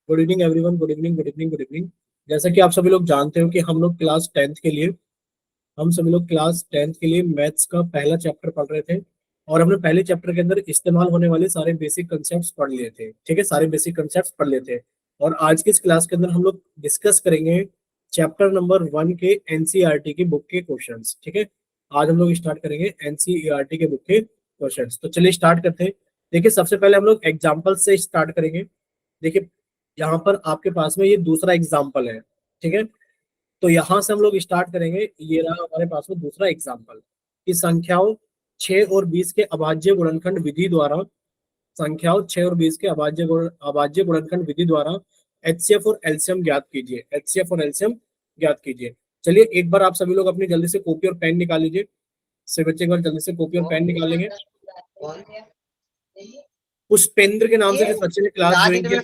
Good evening everyone, good evening, good evening, good evening. जैसा कि आप सभी लोग जानते हो कि हम सभी लोग क्लास टेंथ के लिए मैथ्स का पहला चैप्टर पढ़ रहे थे। और हमने पहले चैप्टर के अंदर इस्तेमाल होने वाले सारे बेसिक कंसेप्ट पढ़ लिए थे। ठीक है, सारे बेसिक कंसेप्ट पढ़ लिए थे। और आज की इस क्लास के अंदर हम लोग डिस्कस करेंगे चैप्टर नंबर 1 के एनसीईआरटी की बुक के क्वेश्चंस। ठीक है, आज हम लोग स्टार्ट करेंगे एनसीईआरटी के बुक के क्वेश्चंस। तो चलिए स्टार्ट करते हैं। देखिए, सबसे पहले हम लोग एग्जाम्पल से स्टार्ट करेंगे। देखिए, यहाँ पर आपके पास में ये दूसरा एग्जाम्पल है। ठीक है, तो यहां से हम लोग स्टार्ट करेंगे। ये रहा हमारे पास में दूसरा एग्जाम्पल कि संख्याओं 6 और 20 के अभाज्य गुणनखंड विधि द्वारा संख्याओं 6 और 20 के अभाज्य गुणनखंड विधि द्वारा एचसीएफ और एलसीएम ज्ञात कीजिए। एचसीएफ और एलसीएम ज्ञात कीजिए। चलिए एक बार आप सभी लोग अपनी जल्दी से कॉपी और पेन निकाल लीजिए। सभी बच्चे एक बार जल्दी से कॉपी और पेन निकालेंगे। पुष्पेंद्र के नाम से जिस बच्चे ने क्लास ज्वाइन किया,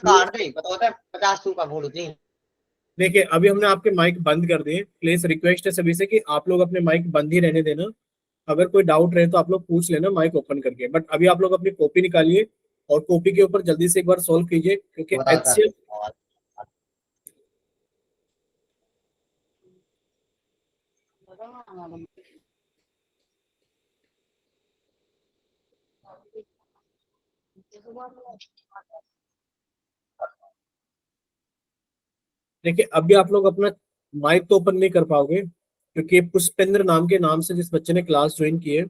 देखिए अभी हमने आपके माइक बंद कर दिए। प्लीज रिक्वेस्ट है सभी से कि आप लोग अपने माइक बंद ही रहने देना। अगर कोई डाउट रहे तो आप लोग पूछ लेना माइक ओपन करके। बट अभी आप लोग अपनी कॉपी निकालिए और कॉपी के ऊपर जल्दी से एक बार सॉल्व कीजिए, क्योंकि एचसीएफ देखिए अभी आप लोग अपना माइक तो ओपन नहीं कर पाओगे, क्योंकि पुष्पेंद्र नाम के नाम से जिस बच्चे ने क्लास ज्वाइन की है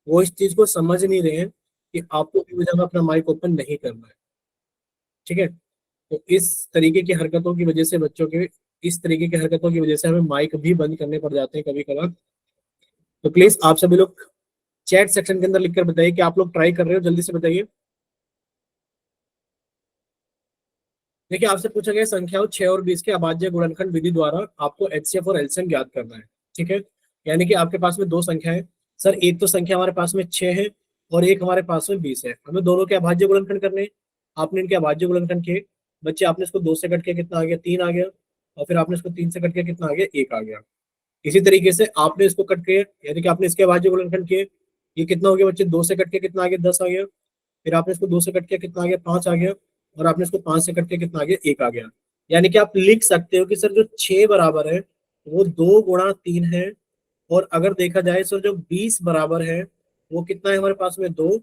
वो इस चीज को समझ नहीं रहे हैं कि आपको भी जगह अपना माइक ओपन नहीं करना है। ठीक है, तो इस तरीके की हरकतों की वजह से हमें माइक भी बंद करने पड़ जाते हैं कभी कभार। तो प्लीज आप सभी लोग चैट सेक्शन के अंदर लिखकर बताइए कि आप लोग ट्राई कर रहे हो। जल्दी से बताइए। देखिए, आपसे पूछा गया संख्याओं 6 और 20 के अभाज्य गुणनखंड विधि द्वारा आपको एचसीएफ और एलसीएम ज्ञात करना है। ठीक है, यानी कि आपके पास में दो संख्या है। सर एक तो संख्या हमारे पास में 6 है और एक हमारे पास में 20 है। हमें दोनों के अभाज्य गुणनखंड करने हैं। आपने इनके अभाज्य गुणनखंड किए। बच्चे, आपने इसको 2 से कट के कितना आ गया? 3 आ गया। और फिर आपने इसको 3 से कट के कितना आ गया? 1 आ गया। इसी तरीके से आपने इसको कट किए, यानी कि आपने इसके अभाज्य गुणनखंड किए। ये कितना हो गया बच्चे? 2 से कट के कितना आ गया? 10 आ गया। फिर आपने इसको 2 से कट के कितना आ गया? 5 आ गया। और आपने इसको 5 से कट के कितना आ गया? 1 आ गया। यानी कि आप लिख सकते हो कि सर जो 6 बराबर है वो 2 गुणा 3 है। और अगर देखा जाए सर जो 20 बराबर है वो कितना है हमारे पास में? 2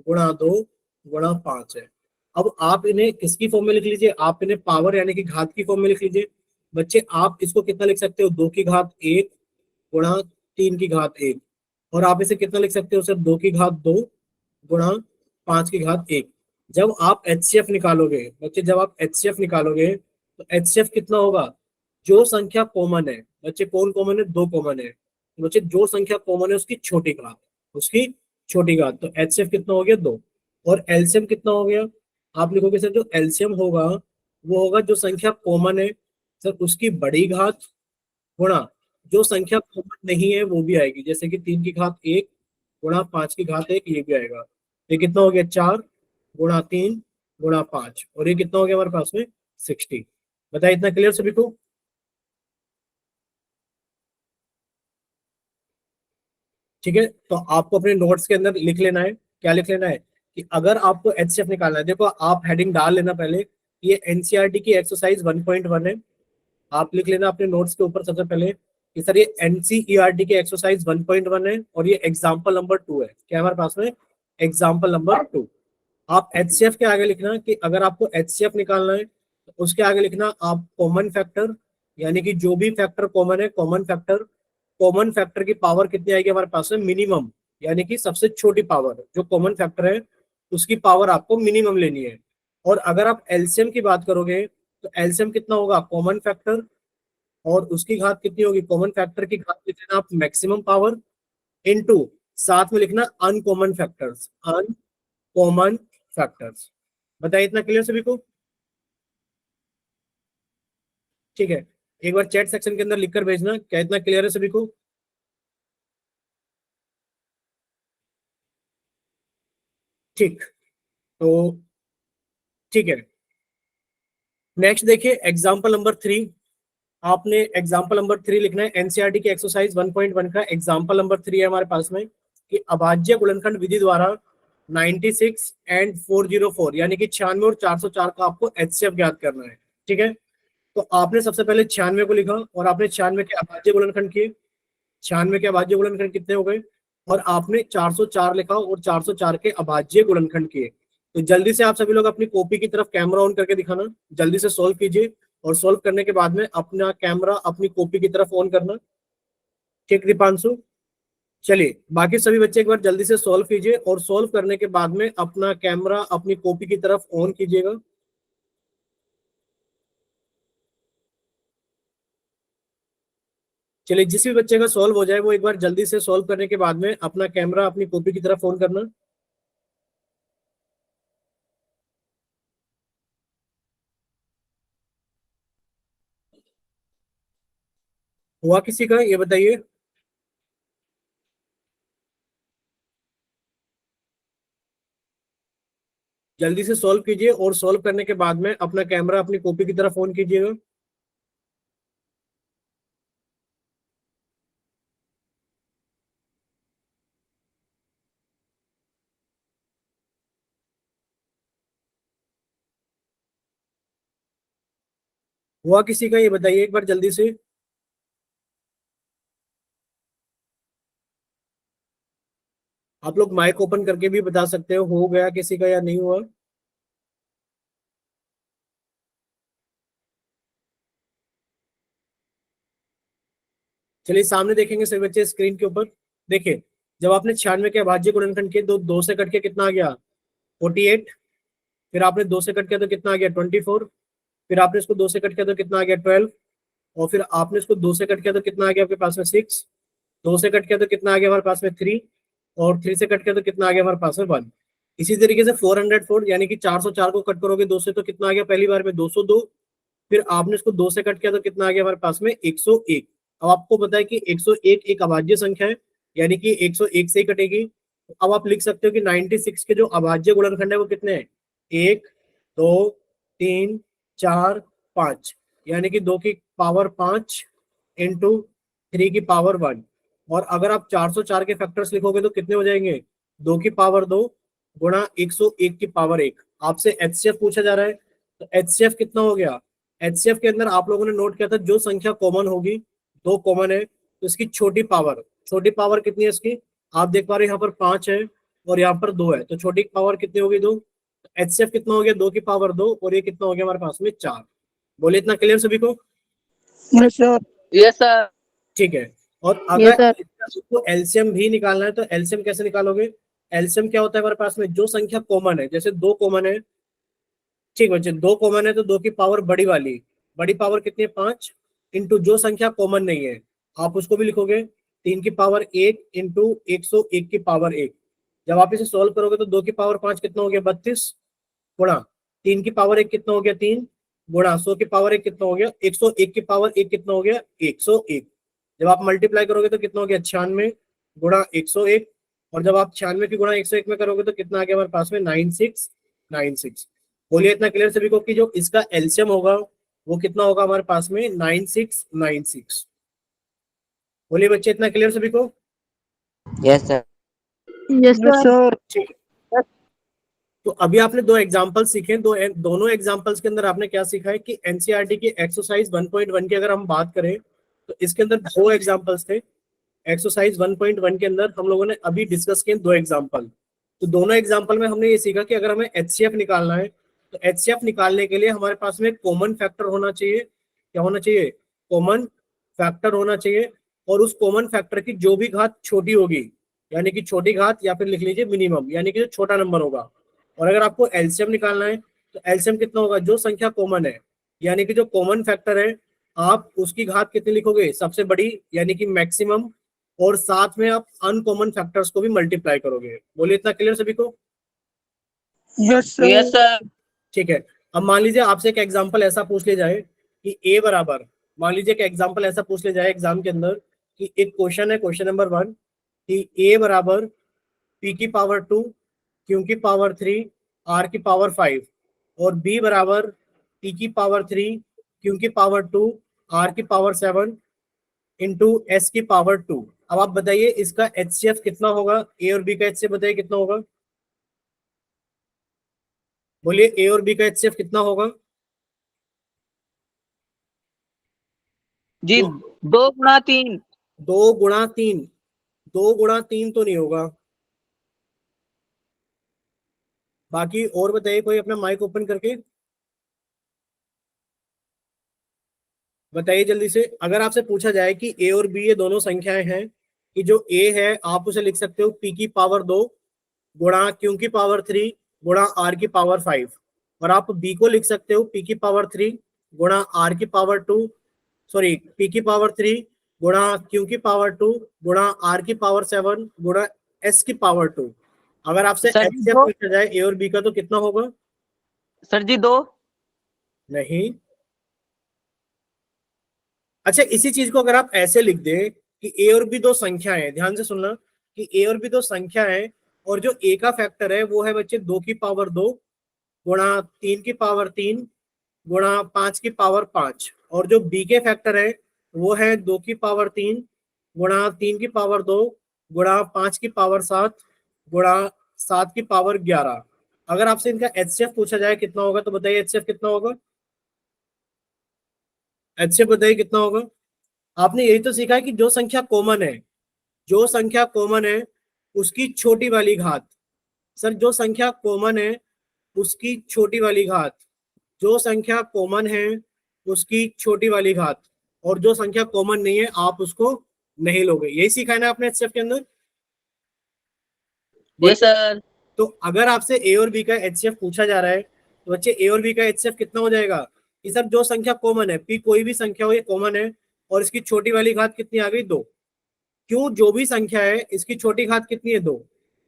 गुणा 5 है। अब आप इन्हें किसकी फॉर्म में लिख लीजिए? आप इन्हें पावर यानी कि घात की फॉर्म में लिख लीजिए। बच्चे, आप इसको कितना लिख सकते हो? 2 की घात 1 गुणा 3 की घात 1। और आप इसे कितना लिख सकते हो सर? 2 की घात 2 गुणा 5 की घात 1। जब आप एचसीएफ निकालोगे बच्चे, जब आप एचसीएफ निकालोगे तो एचसीएफ कितना होगा? जो संख्या कॉमन है बच्चे, कौन कॉमन है? 2 कॉमन है। तो बच्चे जो संख्या कॉमन है उसकी छोटी घात। तो एचसीएफ कितना हो गया? 2। और एलसीएम कितना हो गया? आप लिखोगे सर जो एलसीएम होगा वो होगा जो संख्या कॉमन है सर उसकी बड़ी घात गुणा जो संख्या कॉमन नहीं है वो भी आएगी, जैसे कि 3 की घात 1 गुणा 5 की घात 1, ये भी आएगा। ये कितना हो गया? 4 गुणा 3 गुणा 5। और ये कितना हो गया हमारे पास में? 60। बताइए, इतना क्लियर सभी को? ठीक है, तो आपको अपने नोट्स के अंदर लिख लेना है। क्या लिख लेना है? कि अगर आपको एचसीएफ निकालना है, देखो आप हेडिंग डाल लेना पहले। ये एनसीईआरटी की एक्सरसाइज 1.1 है। आप लिख लेना अपने नोट्स के ऊपर सबसे पहले कि सर ये एनसीईआरटी की एक्सरसाइज 1.1 है और ये एग्जाम्पल नंबर 2 है। क्या है हमारे पास में? Example number 2। आप एचसीएफ के आगे लिखना कि अगर आपको एचसीएफ निकालना है तो उसके आगे लिखना आप कॉमन फैक्टर, यानी कि जो भी फैक्टर कॉमन है कॉमन फैक्टर की पावर कितनी आएगी हमारे पास में? मिनिमम, यानी कि सबसे छोटी पावर जो कॉमन फैक्टर है उसकी पावर आपको मिनिमम लेनी है। और अगर आप एलसीएम की बात करोगे तो एलसीएम कितना होगा? कॉमन फैक्टर और उसकी घात कितनी होगी? कॉमन फैक्टर की घात लिख लेना आप मैक्सिमम पावर इनटू साथ में लिखना अनकॉमन फैक्टर्स। बताइए, इतना क्लियर सभी को? ठीक है, एक बार चैट सेक्शन के अंदर लिखकर भेजना क्या इतना क्लियर है सभी को? ठीक, तो ठीक है। नेक्स्ट देखिए एग्जांपल नंबर 3। आपने एग्जांपल नंबर 3 लिखना है। एनसीईआरटी की एक्सरसाइज 1.1 का एग्जांपल नंबर 3 है हमारे पास में कि अभाज्य गुणनखंड विधि द्वारा 96 एंड 404, यानी कि 96 और 404 का आपको एचसीएफ ज्ञात करना है। ठीक है, तो आपने सबसे पहले 96 को लिखा और आपने 96 के अभाज्य गुणनखंड किए। 96 के अभाज्य गुणनखंड कितने हो गए, और आपने 404 लिखा और 404 के अभाज्य गुणनखंड किए। तो जल्दी से आप सभी लोग अपनी कॉपी की तरफ कैमरा ऑन करके दिखाना, जल्दी से सॉल्व कीजिए, और सॉल्व करने के बाद में अपना कैमरा अपनी कॉपी की तरफ ऑन करना। ठीक दीपांशु, चलिए बाकी सभी बच्चे एक बार जल्दी से सॉल्व कीजिए, और सॉल्व करने के बाद में अपना कैमरा अपनी कॉपी की तरफ ऑन कीजिएगा। चलिए जिस भी बच्चे का सॉल्व हो जाए वो एक बार जल्दी से सॉल्व करने के बाद में अपना कैमरा अपनी कॉपी की तरफ ऑन करना। हुआ किसी का, ये बताइए। जल्दी से सॉल्व कीजिए, और सॉल्व करने के बाद में अपना कैमरा अपनी कॉपी की तरफ ऑन कीजिएगा। हुआ किसी का, ये बताइए एक बार जल्दी से। आप लोग माइक ओपन करके भी बता सकते हो गया किसी का या नहीं हुआ। चलिए सामने देखेंगे सभी बच्चे स्क्रीन के ऊपर। देखिए, जब आपने 96 के अभाज्य गुणनखंड किए, दो से कट के कितना आ गया, 48। फिर आपने दो से कट किया तो कितना आ गया, 24। फिर आपने इसको दो से कट किया तो कितना आ गया, 12। और फिर आपने इसको दो से कट किया तो कितना आ गया आपके पास में, 6। दो से कट किया तो कितना आ गया हमारे पास में, 3। और 3 से कट किया तो कितना आ गया हमारे पास में, 1। इसी तरीके से 404, यानी कि 404 को कट करोगे दो से तो कितना आ गया, पहली बार में 202। फिर आपने इसको दो से कट किया तो कितना आ गया हमारे पास में, 101। अब आपको पता है कि 101 एक अभाज्य संख्या है, यानी कि 101 से ही कटेगी। अब आप लिख सकते हो कि 96 के जो अभाज्य गुणनखंड है वो कितने हैं, 1, 2, 3, 4, 5, यानी कि 2 की पावर 5 इंटू 3 की पावर 1। और अगर आप 404 के फैक्टर्स लिखोगे तो कितने हो जाएंगे, 2 की पावर 2 गुणा 101 की पावर 1। आपसे एचसीएफ पूछा जा रहा है, तो एचसीएफ कितना हो गया। एचसीएफ के अंदर आप लोगों ने नोट किया था जो संख्या कॉमन होगी, दो कॉमन है तो इसकी छोटी पावर कितनी है इसकी, आप देख पा रहे हैं यहाँ पर 5 है और यहाँ पर 2 है, तो छोटी पावर कितनी होगी, 2। एचसीएफ कितना हो गया, 2 की पावर 2, और ये कितना हो गया हमारे पास में, 4। बोले इतना क्लियर सभी को। Yes sir. Yes sir. ठीक है, और यस अगर सर। इसको एलसीएम भी निकालना है तो एलसीएम कैसे निकालोगे। एलसीएम क्या होता है हमारे पास में, जो संख्या कॉमन है, जैसे दो कॉमन है, ठीक बच्चे, दो कॉमन है तो दो की पावर बड़ी वाली, बड़ी पावर कितनी है, 5, इंटू जो संख्या कॉमन नहीं है आप उसको भी लिखोगे, 3 की पावर 1 इंटू 101 की पावर 1। जब आप इसे सोल्व करोगे तो 2 की पावर 5 कितना हो गया, 32, गुणा 3 की पावर 1 कितना हो गया, 3, गुणा 100 की पावर 1 कितना हो गया, 101 की पावर 1 कितना हो गया, 101। जब आप मल्टीप्लाई करोगे तो कितना हो गया, 96 गुणा 101। और जब आप 96 की गुणा 101 में करोगे तो कितना आ गया हमारे पास में, 9696। बोलिए इतना क्लियर सभी को कि जो इसका एलसीएम होगा वो कितना होगा हमारे पास में, 9696। बोलिए बच्चे इतना क्लियर सभी को। Yes sir. Yes sir. ठीक है, तो अभी आपने दो एग्जांपल सीखे, दोनों एग्जांपल्स के अंदर आपने क्या सीखा है कि एनसीईआरटी की एक्सरसाइज 1.1 की अगर हम बात करें तो इसके अंदर दो एग्जांपल्स थे। एक्सरसाइज 1.1 के अंदर हम लोगों ने अभी डिस्कस किए दो एग्जांपल। तो दोनों एग्जांपल में हमने ये सीखा कि अगर हमें एचसीएफ निकालना है तो एचसीएफ निकालने के लिए हमारे पास में कॉमन फैक्टर होना चाहिए। क्या होना चाहिए, कॉमन फैक्टर होना चाहिए। और उस कॉमन फैक्टर की जो भी घात छोटी होगी, यानी कि छोटी घात, या फिर लिख लीजिए मिनिमम, यानी कि जो छोटा नंबर होगा। और अगर आपको एलसीएम निकालना है तो एलसीएम कितना होगा, जो संख्या कॉमन है, यानी कि जो कॉमन फैक्टर है, आप उसकी घात कितनी लिखोगे, सबसे बड़ी, यानी कि मैक्सिमम। और साथ में आप अनकॉमन फैक्टर्स को भी मल्टीप्लाई करोगे। बोलिए इतना क्लियर सभी को। Yes sir. Yes sir. ठीक है, अब मान लीजिए आपसे एक एग्जांपल ऐसा पूछ लिया जाए कि ए बराबर, मान लीजिए एक एग्जांपल ऐसा पूछ लिया जाए एग्जाम के अंदर कि एक क्वेश्चन है, क्वेश्चन नंबर 1, कि ए बराबर पी की पावर 2, क्यू की पावर 3, आर की पावर 5, और बी बराबर पी की पावर 3, क्यू की पावर 2, आर की पावर 7 इंटू एस की पावर 2। अब आप बताइए इसका एचसीएफ कितना होगा, ए और बी का एचसीएफ बताइए कितना होगा। बोलिए ए और बी का एचसीएफ कितना होगा? जी 2 × 3। 2 × 3। 2 × 3 तो नहीं होगा। बाकी और बताइए, कोई अपना माइक ओपन करके बताइए जल्दी से। अगर आपसे पूछा जाए कि ए और बी ये दोनों संख्याएं हैं, कि जो ए है आप उसे लिख सकते हो पी की पावर 2 गुणा क्यू की पावर 3 गुणा आर की पावर 5, और आप बी को लिख सकते हो पी की पावर 3 गुणा आर की पावर 2, सॉरी पी की पावर 3 गुणा क्यू की पावर 2 गुणा आर की पावर 7 गुणा एस की पावर 2। अगर आपसे सर जी एचसीएफ 2। पूछा जाए ए और बी का तो कितना होगा? सर जी 2। नहीं। अच्छा, इसी चीज को अगर आप ऐसे लिख दें कि ए और बी दो संख्या है, ध्यान से सुनना, कि ए और बी दो संख्या है और जो ए का फैक्टर है वो है बच्चे 2 की पावर 2 गुणा 3 की पावर 3 गुणा 5 की पावर 5, और जो बी के फैक्टर है वो है 2 की पावर 3 गुणा 3 की पावर 2 गुणा 5 की पावर 7 गुणा 7 की पावर 11। अगर आपसे इनका एचसीएफ पूछा जाए कितना होगा तो बताइए एचसीएफ कितना होगा? एचसीएफ बताइए कितना होगा? आपने यही तो सीखा है कि जो संख्या कॉमन है, जो संख्या कॉमन है उसकी छोटी वाली घात। सर जो संख्या कॉमन है उसकी छोटी वाली घात, जो संख्या कॉमन है उसकी छोटी वाली घात, और जो संख्या कॉमन नहीं है आप उसको नहीं लोगे। यही सीखा है ना आपने एचसीएफ के अंदर? Yes sir. तो अगर आपसे ए और बी का एचसीएफ पूछा जा रहा है तो बच्चे ए और बी का एचसीएफ कितना हो जाएगा? कि सर जो संख्या कॉमन है, पी कोई भी संख्या हो ये कॉमन है, और इसकी छोटी वाली घात कितनी आ गई? 2। क्यों जो भी संख्या है इसकी छोटी घात कितनी है? 2।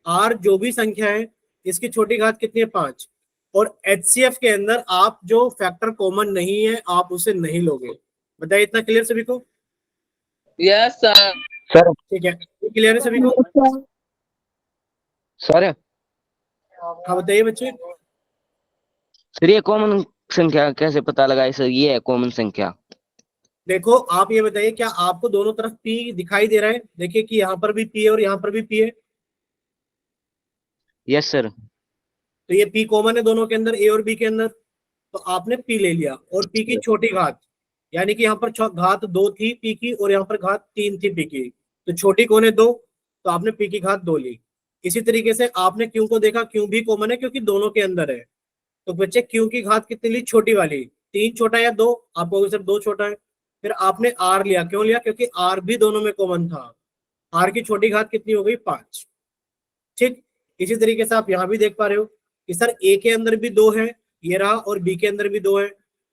आर जो भी संख्या है इसकी छोटी घात कितनी है? 5। और एचसीएफ के अंदर आप जो फैक्टर कॉमन नहीं है आप उसे नहीं लोगे। बताइए, इतना क्लियर सभी को? Yes sir. सर ठीक है, क्लियर है सभी को? सर हाँ बताइए बच्चे। सर ये कॉमन संख्या कैसे पता लगाए सर? ये है कॉमन संख्या। देखो आप ये बताइए, क्या आपको दोनों तरफ पी दिखाई दे रहा है? देखिए कि यहाँ पर भी पी है और यहाँ पर भी पी है, यस सर। तो ये पी कॉमन है दोनों के अंदर, ए और बी के अंदर। तो आपने पी ले लिया, और पी की छोटी घात, यानी कि यहाँ पर घात 2 थी पी की और यहाँ पर घात 3 थी पी की, तो छोटी कौन है? 2, तो आपने पी की घात 2 ली। इसी तरीके से आपने क्यू को देखा, क्यू भी कॉमन है क्योंकि दोनों के अंदर है, तो बच्चे क्यू की घात कितनी ली? छोटी वाली। 3 छोटा या 2? आप कहोगे सर 2 छोटा है। फिर आपने आर लिया, क्यों लिया? क्योंकि आर भी दोनों में कॉमन था। आर की छोटी घात कितनी हो गई? 5। ठीक, इसी तरीके से आप यहाँ भी देख पा रहे हो कि सर ए के अंदर भी 2 है, ये रहा, और बी के अंदर भी 2 है।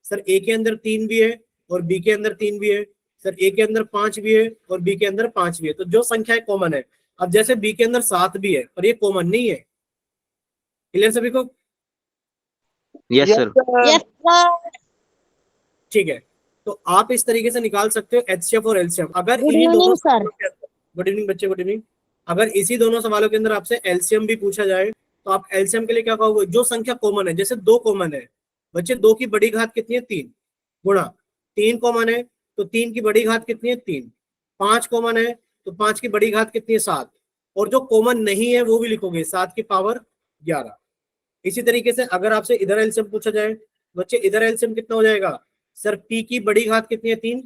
सर ए के अंदर 3 भी है और बी के अंदर 3 भी है। सर ए के अंदर 5 भी है और बी के अंदर 5 भी है, तो जो संख्या कॉमन है। अब जैसे बी के अंदर 7 भी है पर ये कॉमन नहीं है। क्लियर सभी को? Yes sir. Yes sir. ठीक है, तो आप इस तरीके से निकाल सकते हो एचसीएफ और एलसीएम। अगर Good इन्हीं दोनों evening, sir. सवालों के अंदर, गुड इवनिंग बच्चे, गुड इवनिंग। अगर इसी दोनों सवालों के अंदर आपसे एलसीएम भी पूछा जाए तो आप एलसीएम के लिए क्या कहोगे? जो संख्या कॉमन है, जैसे 2 कॉमन है बच्चे, 2 की बड़ी घात कितनी है? 3 गुणा 3 कॉमन है तो 3 की बड़ी घात कितनी है? 3। 5 कॉमन है तो 5 की बड़ी घात कितनी है? 7। और जो कॉमन नहीं है वो भी लिखोगे 7 की पावर 11। इसी तरीके से अगर आपसे इधर एलसीएम पूछा जाए बच्चे, इधर एलसीएम कितना हो जाएगा? सर पी की बड़ी घात कितनी है? 3।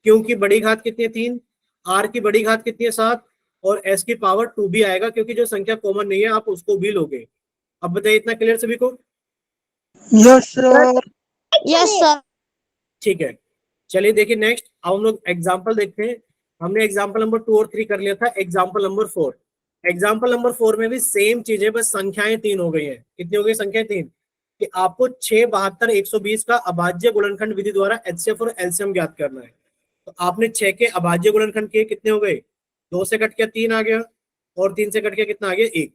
क्यू की बड़ी घात कितनी है? 3। आर की बड़ी घात कितनी है? 7। और एस की पावर 2 भी आएगा क्योंकि जो संख्या कॉमन नहीं है आप उसको भी लोगे। अब बताइए, इतना क्लियर सभी को? Yes sir. Yes sir. ठीक है, चलिए देखिए नेक्स्ट। अब हम लोग एग्जाम्पल देखते हैं। हमने एग्जाम्पल नंबर 2 और 3 कर लिया था, एग्जाम्पल नंबर 4। एग्जाम्पल नंबर 4 में भी सेम चीज है, बस संख्याएं 3 हो गई है। कितनी हो गई संख्याएं? 3। कि आपको 6, 72, 120 का अभाज्य गुणनखंड विधि द्वारा एचसीएफ और एलसीएम ज्ञात करना है। तो आपने 6 के अभाज्य गुणनखंड किए, कितने हो गए? 2 से कट के 3 आ गया, और 3 से कट के कितना आ गया? 1।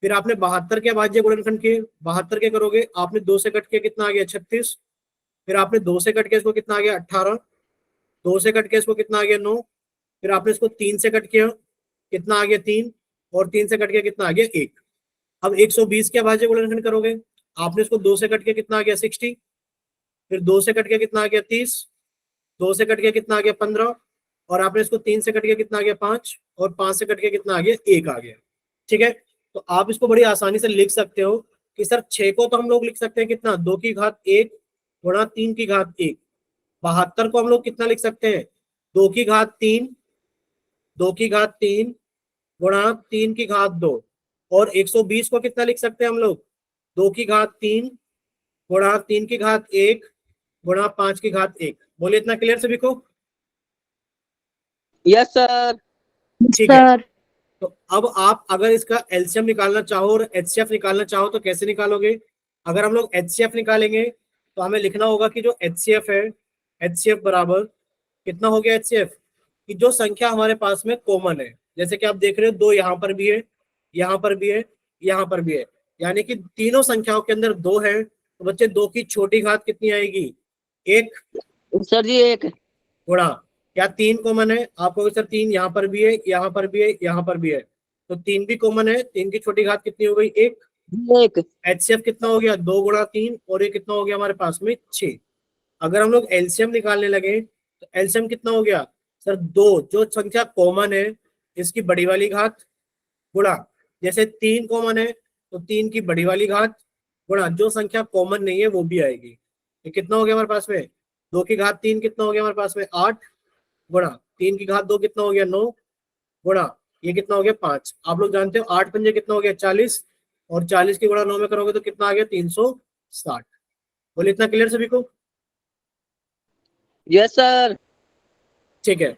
फिर आपने 72 के अभाज्य गुणनखंड किए, 72 के करोगे, आपने 2 से कट के कितना आ गया? 36। फिर आपने 2 से कट के इसको कितना आ गया? 18। 2 से कट के इसको कितना आ गया? 9। फिर आपने इसको 3 से कट किया, कितना आ गया? 3। और 3 से कट के कितना आ गया? 1। अब 120 के अभाज्य गुणनखंड करोगे, आपने इसको 2 से कट के कितना आ गया? 60। फिर 2 से कट के कितना आ गया? 30। 2 से कट के कितना आ गया? 15। और आपने इसको 3 से कट के कितना आ गया? 5। और 5 से कट के कितना आ गया? 1 आ गया। ठीक है, तो आप इसको बड़ी आसानी से लिख सकते हो कि सर 6 को तो हम लोग लिख सकते हैं कितना, 2 की घात 1 गुणा 3 की घात 1। 72 को हम लोग कितना लिख सकते हैं, 2 की घात 3 गुणा 3 की घात 2। और 120 को कितना लिख सकते हैं हम लोग, 2 की घात 3 गुणा 3 की घात 1 गुणा 5 की घात 1। बोलिए इतना क्लियर सभी को? Yes sir. ठीक है। तो अब आप अगर इसका एलसीएम निकालना चाहो और एचसीएफ निकालना चाहो तो कैसे निकालोगे? अगर हम लोग एचसीएफ निकालेंगे तो हमें लिखना होगा कि जो एचसीएफ है, एचसीएफ बराबर कितना हो गया एचसीएफ, कि जो संख्या हमारे पास में कॉमन है, जैसे कि आप देख रहे हो 2 यहाँ पर भी है, यहाँ पर भी है, यहाँ पर भी है, यानी कि तीनों संख्याओं के अंदर 2 है। तो बच्चे 2 की छोटी घात कितनी आएगी, 1 सर जी 1 गुणा, क्या 3 कॉमन है? आपको सर 3 यहाँ पर भी है, यहाँ पर भी है, यहाँ पर भी है, तो 3 भी कॉमन है। 3 की छोटी घात कितनी हो गई, 1। एचसीएफ कितना हो गया, 2 गुणा 3, और ये कितना हो गया हमारे पास में 6। अगर हम लोग एलसीएम निकालने लगे तो एलसीएम कितना हो गया सर, 2 जो संख्या कॉमन है इसकी बड़ी वाली घात गुणा, जैसे 3 कॉमन है तो 3 की बड़ी वाली घात गुणा जो संख्या कॉमन नहीं है वो भी आएगी। ये कितना हो गया हमारे पास में, 2 की घात 3 कितना हो गया हमारे पास में 8 गुणा 3 की घात 2 कितना हो गया 9 गुणा ये कितना हो गया 5। आप लोग जानते हो 8 पंजे कितना हो गया 40, और 40 की गुणा 9 में करोगे तो कितना आ गया 360। बोले इतना क्लियर सभी को? Yes sir. ठीक है।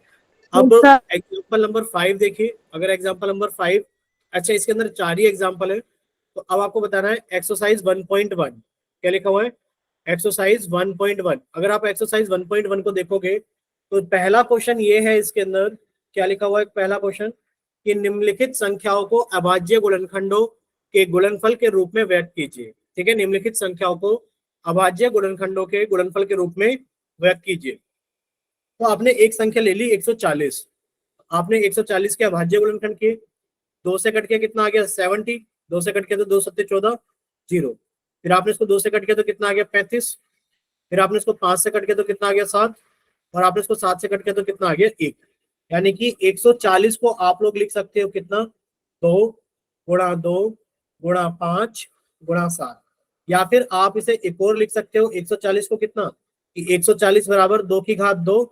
अब एग्जाम्पल नंबर 5 देखिए। अगर एग्जाम्पल नंबर 5, अच्छा इसके अंदर 4 ही एग्जाम्पल है, तो अब आपको बताना है एक्सरसाइज 1.1 क्या लिखा हुआ है, एक्सरसाइज 1.1। अगर आप एक्सरसाइज 1.1 को देखोगे तो पहला क्वेश्चन ये है, इसके अंदर क्या लिखा हुआ है, पहला क्वेश्चन कि निम्नलिखित संख्याओं को अभाज्य गुणनखंडों के गुणनफल के रूप में व्यक्त कीजिए। ठीक है, निम्नलिखित संख्याओं को अभाज्य गुणनखंडों के गुणनफल के रूप में व्यक्त कीजिए। तो आपने एक संख्या ले ली 140, आपने 140 के अभाज्य गुणनखंड किए, 2 से कट के कितना आ गया 70, 2 से कट के तो 2 7 14 0, फिर आपने इसको 2 से कट के तो कितना आ गया 35, फिर आपने इसको 5 से कट के तो कितना आ गया 7, और आपने इसको 7 से कट के तो कितना आ गया 1। यानी कि 140 को आप लोग लिख सकते हो कितना, 2 गुणा 2 गुणा 5 गुणा 7, या फिर आप इसे एक और लिख सकते हो 140 को कितना, कि 140 बराबर 2 की घात 2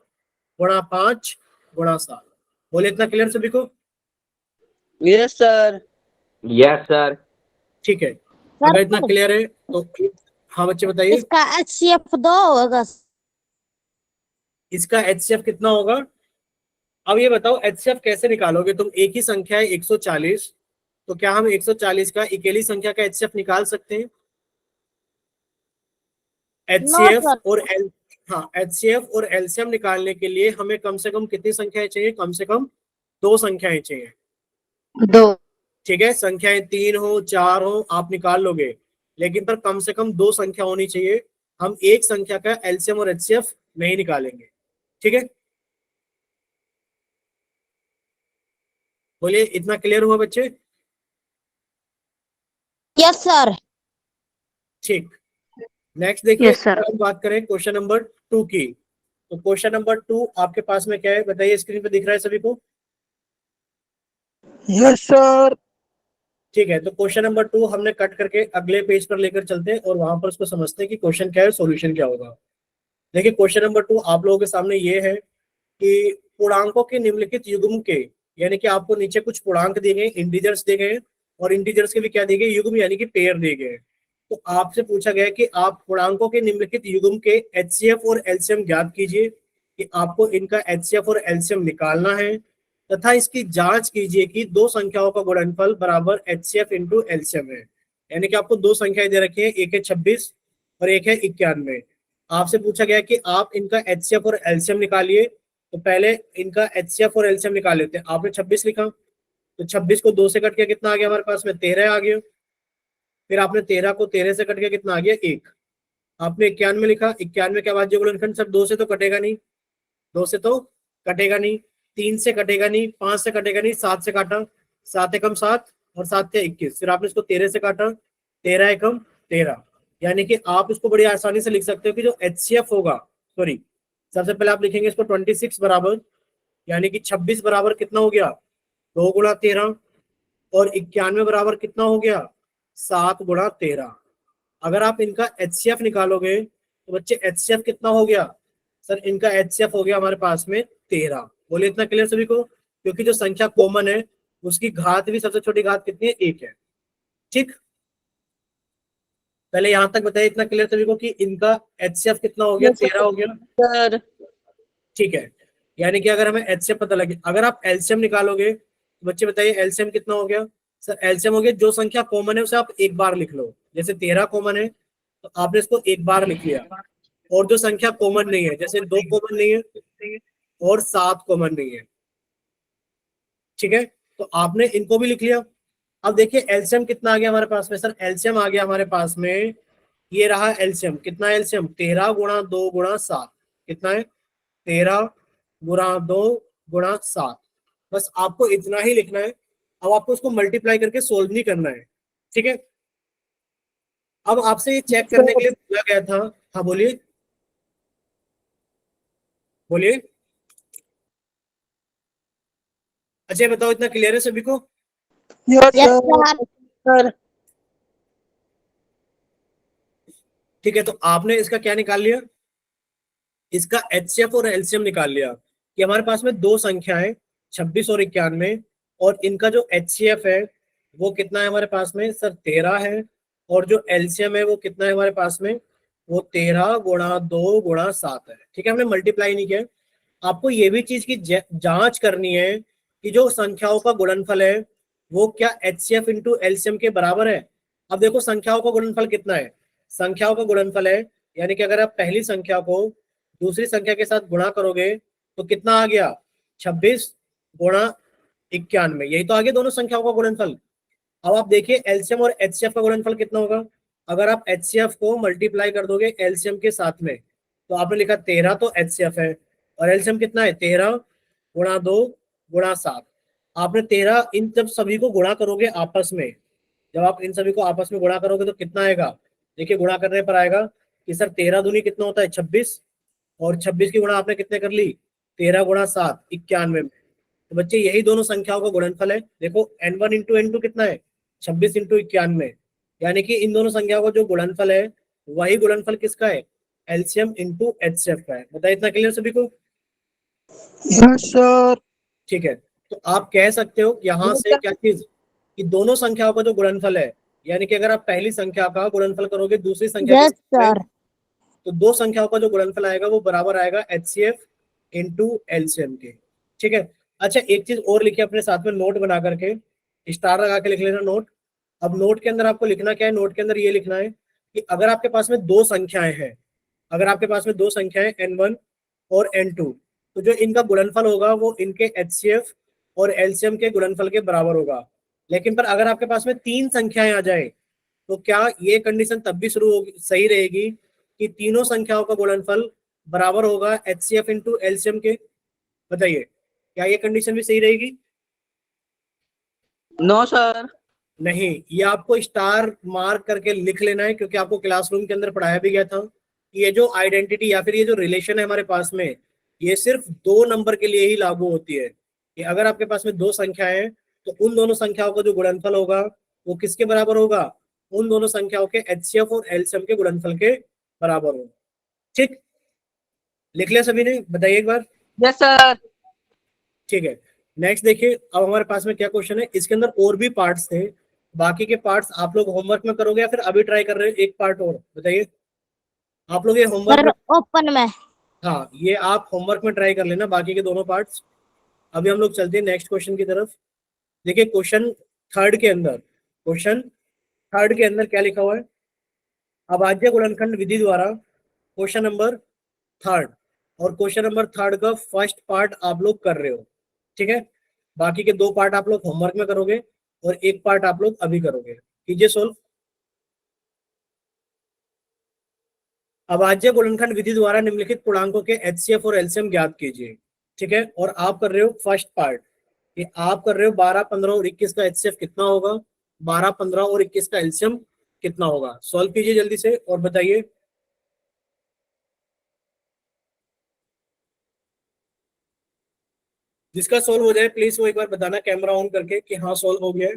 गुणा 5 गुणा 7। बोले इतना क्लियर सभी को? Yes sir. Yes sir. ठीक है, अगर इतना क्लियर है तो हाँ बच्चे बताइए। इसका एचसीएफ 2 होगा। इसका एचसीएफ कितना होगा? अब ये बताओ एचसीएफ कैसे निकालोगे तुम, एक ही संख्या है 140, तो क्या हम 140 का अकेली संख्या का एचसीएफ निकाल सकते हैं? HCF sir. और एल हाँ, एचसीएफ और एलसीएम निकालने के लिए हमें कम से कम कितनी संख्याएं चाहिए, कम से कम 2 संख्याएं चाहिए। 2। ठीक है, संख्याएं 3 हो 4 हो आप निकाल लोगे, लेकिन पर कम से कम 2 संख्या होनी चाहिए। हम एक संख्या का एलसीएम और एचसीएफ नहीं निकालेंगे। ठीक है, बोलिए इतना क्लियर हुआ बच्चे? Yes sir. ठीक, नेक्स्ट देखिए। Yes, sir. हम बात करें क्वेश्चन नंबर 2 की, तो क्वेश्चन नंबर 2 आपके पास में क्या है बताइए, स्क्रीन पे दिख रहा है सभी को? Yes sir. ठीक है, तो क्वेश्चन नंबर 2 हमने कट करके अगले पेज पर लेकर चलते हैं और वहां पर उसको समझते हैं कि क्वेश्चन क्या है, सॉल्यूशन क्या होगा। देखिए क्वेश्चन नंबर 2 आप लोगों के सामने ये है कि पूर्णांकों के निम्नलिखित युग्म के, यानी कि आपको नीचे कुछ पूर्णांक दिए गए, इंटीजर्स दिए गए, और इंटीजर्स के भी क्या दिए गए, युग्म यानी कि पेयर दिए गए। तो आपसे पूछा गया कि आप पूर्णांकों के निम्नलिखित युग्म के एचसीएफ और एलसीएम ज्ञात कीजिए, कि आपको इनका एचसीएफ और एलसीएम निकालना है, तथा इसकी जांच कीजिए कि 2 संख्याओं का गुणनफल बराबर एचसीएफ इंटू एलसीएम है। यानी कि आपको 2 संख्याएं दे रखी है, एक है 26 और एक है 91। आपसे पूछा गया कि आप इनका एचसीएफ और एलसीएम निकालिए। तो पहले इनका एचसीएफ और एलसीएम निकाल लेते हैं। आपने 26 लिखा, तो 26 को 2 से कट के कितना आ गया हमारे पास में 13 आ गया। फिर आपने 13 को 13 से कट के कितना आ गया 1। आपने 91 लिखा, 91 के अभाज्य गुणनखंड सर 2 से तो कटेगा नहीं, 2 से तो कटेगा नहीं, 3 से कटेगा नहीं, 5 से कटेगा नहीं, 7 से काटा, 7 एकम 7 और 7 थे 21। फिर आपने इसको 13 से काटा, 13 एकम 13। यानी कि आप इसको बड़ी आसानी से लिख सकते हो कि जो एचसीएफ होगा, सॉरी सबसे पहले आप लिखेंगे इसको 26 बराबर, यानी कि 26 बराबर कितना हो गया 2 गुणा 13, और 91 बराबर कितना हो गया 7 गुणा 13। अगर आप इनका HCF निकालोगे तो बच्चे HCF कितना हो गया सर, इनका HCF हो गया हमारे पास में 13। बोलिए इतना क्लियर सभी को, क्योंकि जो संख्या कॉमन है उसकी घात भी सबसे छोटी घात कितनी है, 1 है। ठीक, पहले यहां तक बताइए इतना क्लियर सभी को कि इनका HCF कितना हो गया, 13 हो गया। सर ठीक है, यानी कि अगर हमें HCF पता लगे, अगर आप LCM निकालोगे तो बच्चे बताइए LCM कितना हो गया सर, LCM हो गया जो संख्या कॉमन है उसे आप एक बार लिख लो, जैसे 13 कॉमन है तो आपने इसको एक बार लिख लिया, और जो संख्या कॉमन नहीं है जैसे 2 कॉमन नहीं है और 7 कॉमन नहीं है, ठीक है, तो आपने इनको भी लिख लिया। अब देखिए एलसीएम कितना आ गया हमारे पास में सर, एलसीएम आ गया हमारे पास में, ये रहा एलसीएम, कितना एलसीएम 13 गुणा 2 गुणा 7, कितना है 13 गुणा 2 गुणा 7, बस आपको इतना ही लिखना है। अब आपको इसको मल्टीप्लाई करके सोल्व नहीं करना है, ठीक है। अब आपसे ये चेक करने के लिए बोला गया था, हाँ बोलिए बोलिए, अच्छा ये बताओ इतना क्लियर है सभी को? Yes sir. सर ठीक है, तो आपने इसका क्या निकाल लिया, इसका HCF और LCM निकाल लिया कि हमारे पास में दो संख्याएं 26 और 91, और इनका जो HCF है वो कितना है हमारे पास में सर 13 है, और जो LCM है वो कितना है हमारे पास में, वो 13 गुणा 2 गुणा 7 है। ठीक है, हमने मल्टीप्लाई नहीं किया। आपको ये भी चीज की जांच करनी है कि जो संख्याओं का गुणनफल है वो क्या HCF इंटू LCM के बराबर है। अब देखो संख्याओं का गुणनफल कितना है, संख्याओं का गुणनफल है, यानी कि अगर आप पहली संख्या को दूसरी संख्या के साथ गुणा करोगे तो कितना आ गया 26 गुणा 91, यही तो आ गया दोनों संख्याओं का गुणनफल। अब आप देखिए LCM और HCF का गुणनफल कितना होगा, अगर आप HCF को मल्टीप्लाई कर दोगे LCM के साथ में तो आपने लिखा 13 तो HCF है, और LCM कितना है 13 गुणा 2 गुणा 7। आपने 13 इन जब सभी को गुणा करोगे आपस में, जब आप इन सभी को आपस में गुणा करोगे तो कितना आएगा, देखिए गुणा करने पर आएगा कि सर 13 दूनी कितना होता है 26, और 26 की गुणा आपने कितने कर ली 13 गुणा 7 91 में। तो बच्चे यही दोनों संख्याओं का गुणनफल है। देखो N1 इंटू N2 कितना है 26 इंटू 91, यानी कि इन दोनों संख्याओं का जो गुणनफल है वही गुणनफल किसका है, LCM इंटू HCF का है। बताइए इतना क्लियर सभी को? Yes sir. ठीक है, तो आप कह सकते हो यहाँ से क्या चीज, कि दोनों संख्याओं का जो गुणनफल है, यानी कि अगर आप पहली संख्या का गुणनफल करोगे दूसरी संख्या के यस साथ में, सर। तो दो संख्याओं का जो गुणनफल आएगा वो बराबर आएगा HCF इंटू LCM के। ठीक है, अच्छा एक चीज और लिखिए अपने साथ में नोट बना करके, स्टार लगा के लिख लेना नोट। अब नोट के अंदर आपको लिखना क्या है, नोट के अंदर ये लिखना है कि अगर आपके पास में दो संख्याएं हैं, अगर आपके पास में दो संख्याएं N1 और N2, तो जो इनका गुणनफल होगा वो इनके HCF और LCM के गुणनफल के बराबर होगा। लेकिन पर अगर आपके पास में तीन संख्याएं आ जाए तो क्या ये कंडीशन तब भी शुरू होगी, सही रहेगी कि तीनों संख्याओं का गुणनफल बराबर होगा HCF इंटू LCM के? बताइए क्या ये कंडीशन भी सही रहेगी? No sir. नहीं, ये आपको स्टार मार्क करके लिख लेना है, क्योंकि आपको क्लासरूम के अंदर पढ़ाया भी गया था कि ये जो आइडेंटिटी या फिर ये जो रिलेशन है हमारे पास में, ये सिर्फ दो नंबर के लिए ही लागू होती है कि अगर आपके पास में दो संख्याएं हैं तो उन दोनों संख्याओं का जो गुणनफल होगा वो किसके बराबर होगा, उन दोनों संख्याओं के HCF और LCM के गुणनफल के बराबर होगा। ठीक, लिख लिया सभी ने? बताइए एक बार। Yes sir. ठीक है, नेक्स्ट देखिए, अब हमारे पास में क्या क्वेश्चन है, इसके अंदर और भी पार्ट्स थे, बाकी के पार्ट्स आप लोग होमवर्क में करोगे या फिर अभी ट्राई कर रहे हो एक पार्ट और? बताइए आप लोग ये होमवर्क सर में, ओपन में। हाँ ये आप होमवर्क में ट्राई कर लेना बाकी के दोनों पार्ट्स। अभी हम लोग चलते हैं नेक्स्ट क्वेश्चन की तरफ। देखिए क्वेश्चन थर्ड के अंदर, क्वेश्चन थर्ड के अंदर क्या लिखा हुआ है, अभाज्य गुणनखंड विधि द्वारा क्वेश्चन नंबर थर्ड, और क्वेश्चन नंबर थर्ड का फर्स्ट पार्ट आप लोग कर रहे हो, ठीक है। बाकी के दो पार्ट आप लोग होमवर्क में करोगे और एक पार्ट आप लोग अभी करोगे। कीजिए सोल्व। अभाज्य गुणनखंड विधि द्वारा निम्नलिखित पूर्णांकों के HCF और LCM ज्ञात कीजिए, ठीक है। और आप कर रहे हो फर्स्ट पार्ट, कि आप कर रहे हो 12, 15 और 21 का HCF कितना होगा, 12, 15 और 21 का LCM कितना होगा। सॉल्व कीजिए जल्दी से और बताइए। जिसका सोल्व हो जाए प्लीज वो एक बार बताना कैमरा ऑन करके कि हाँ सोल्व हो गया है।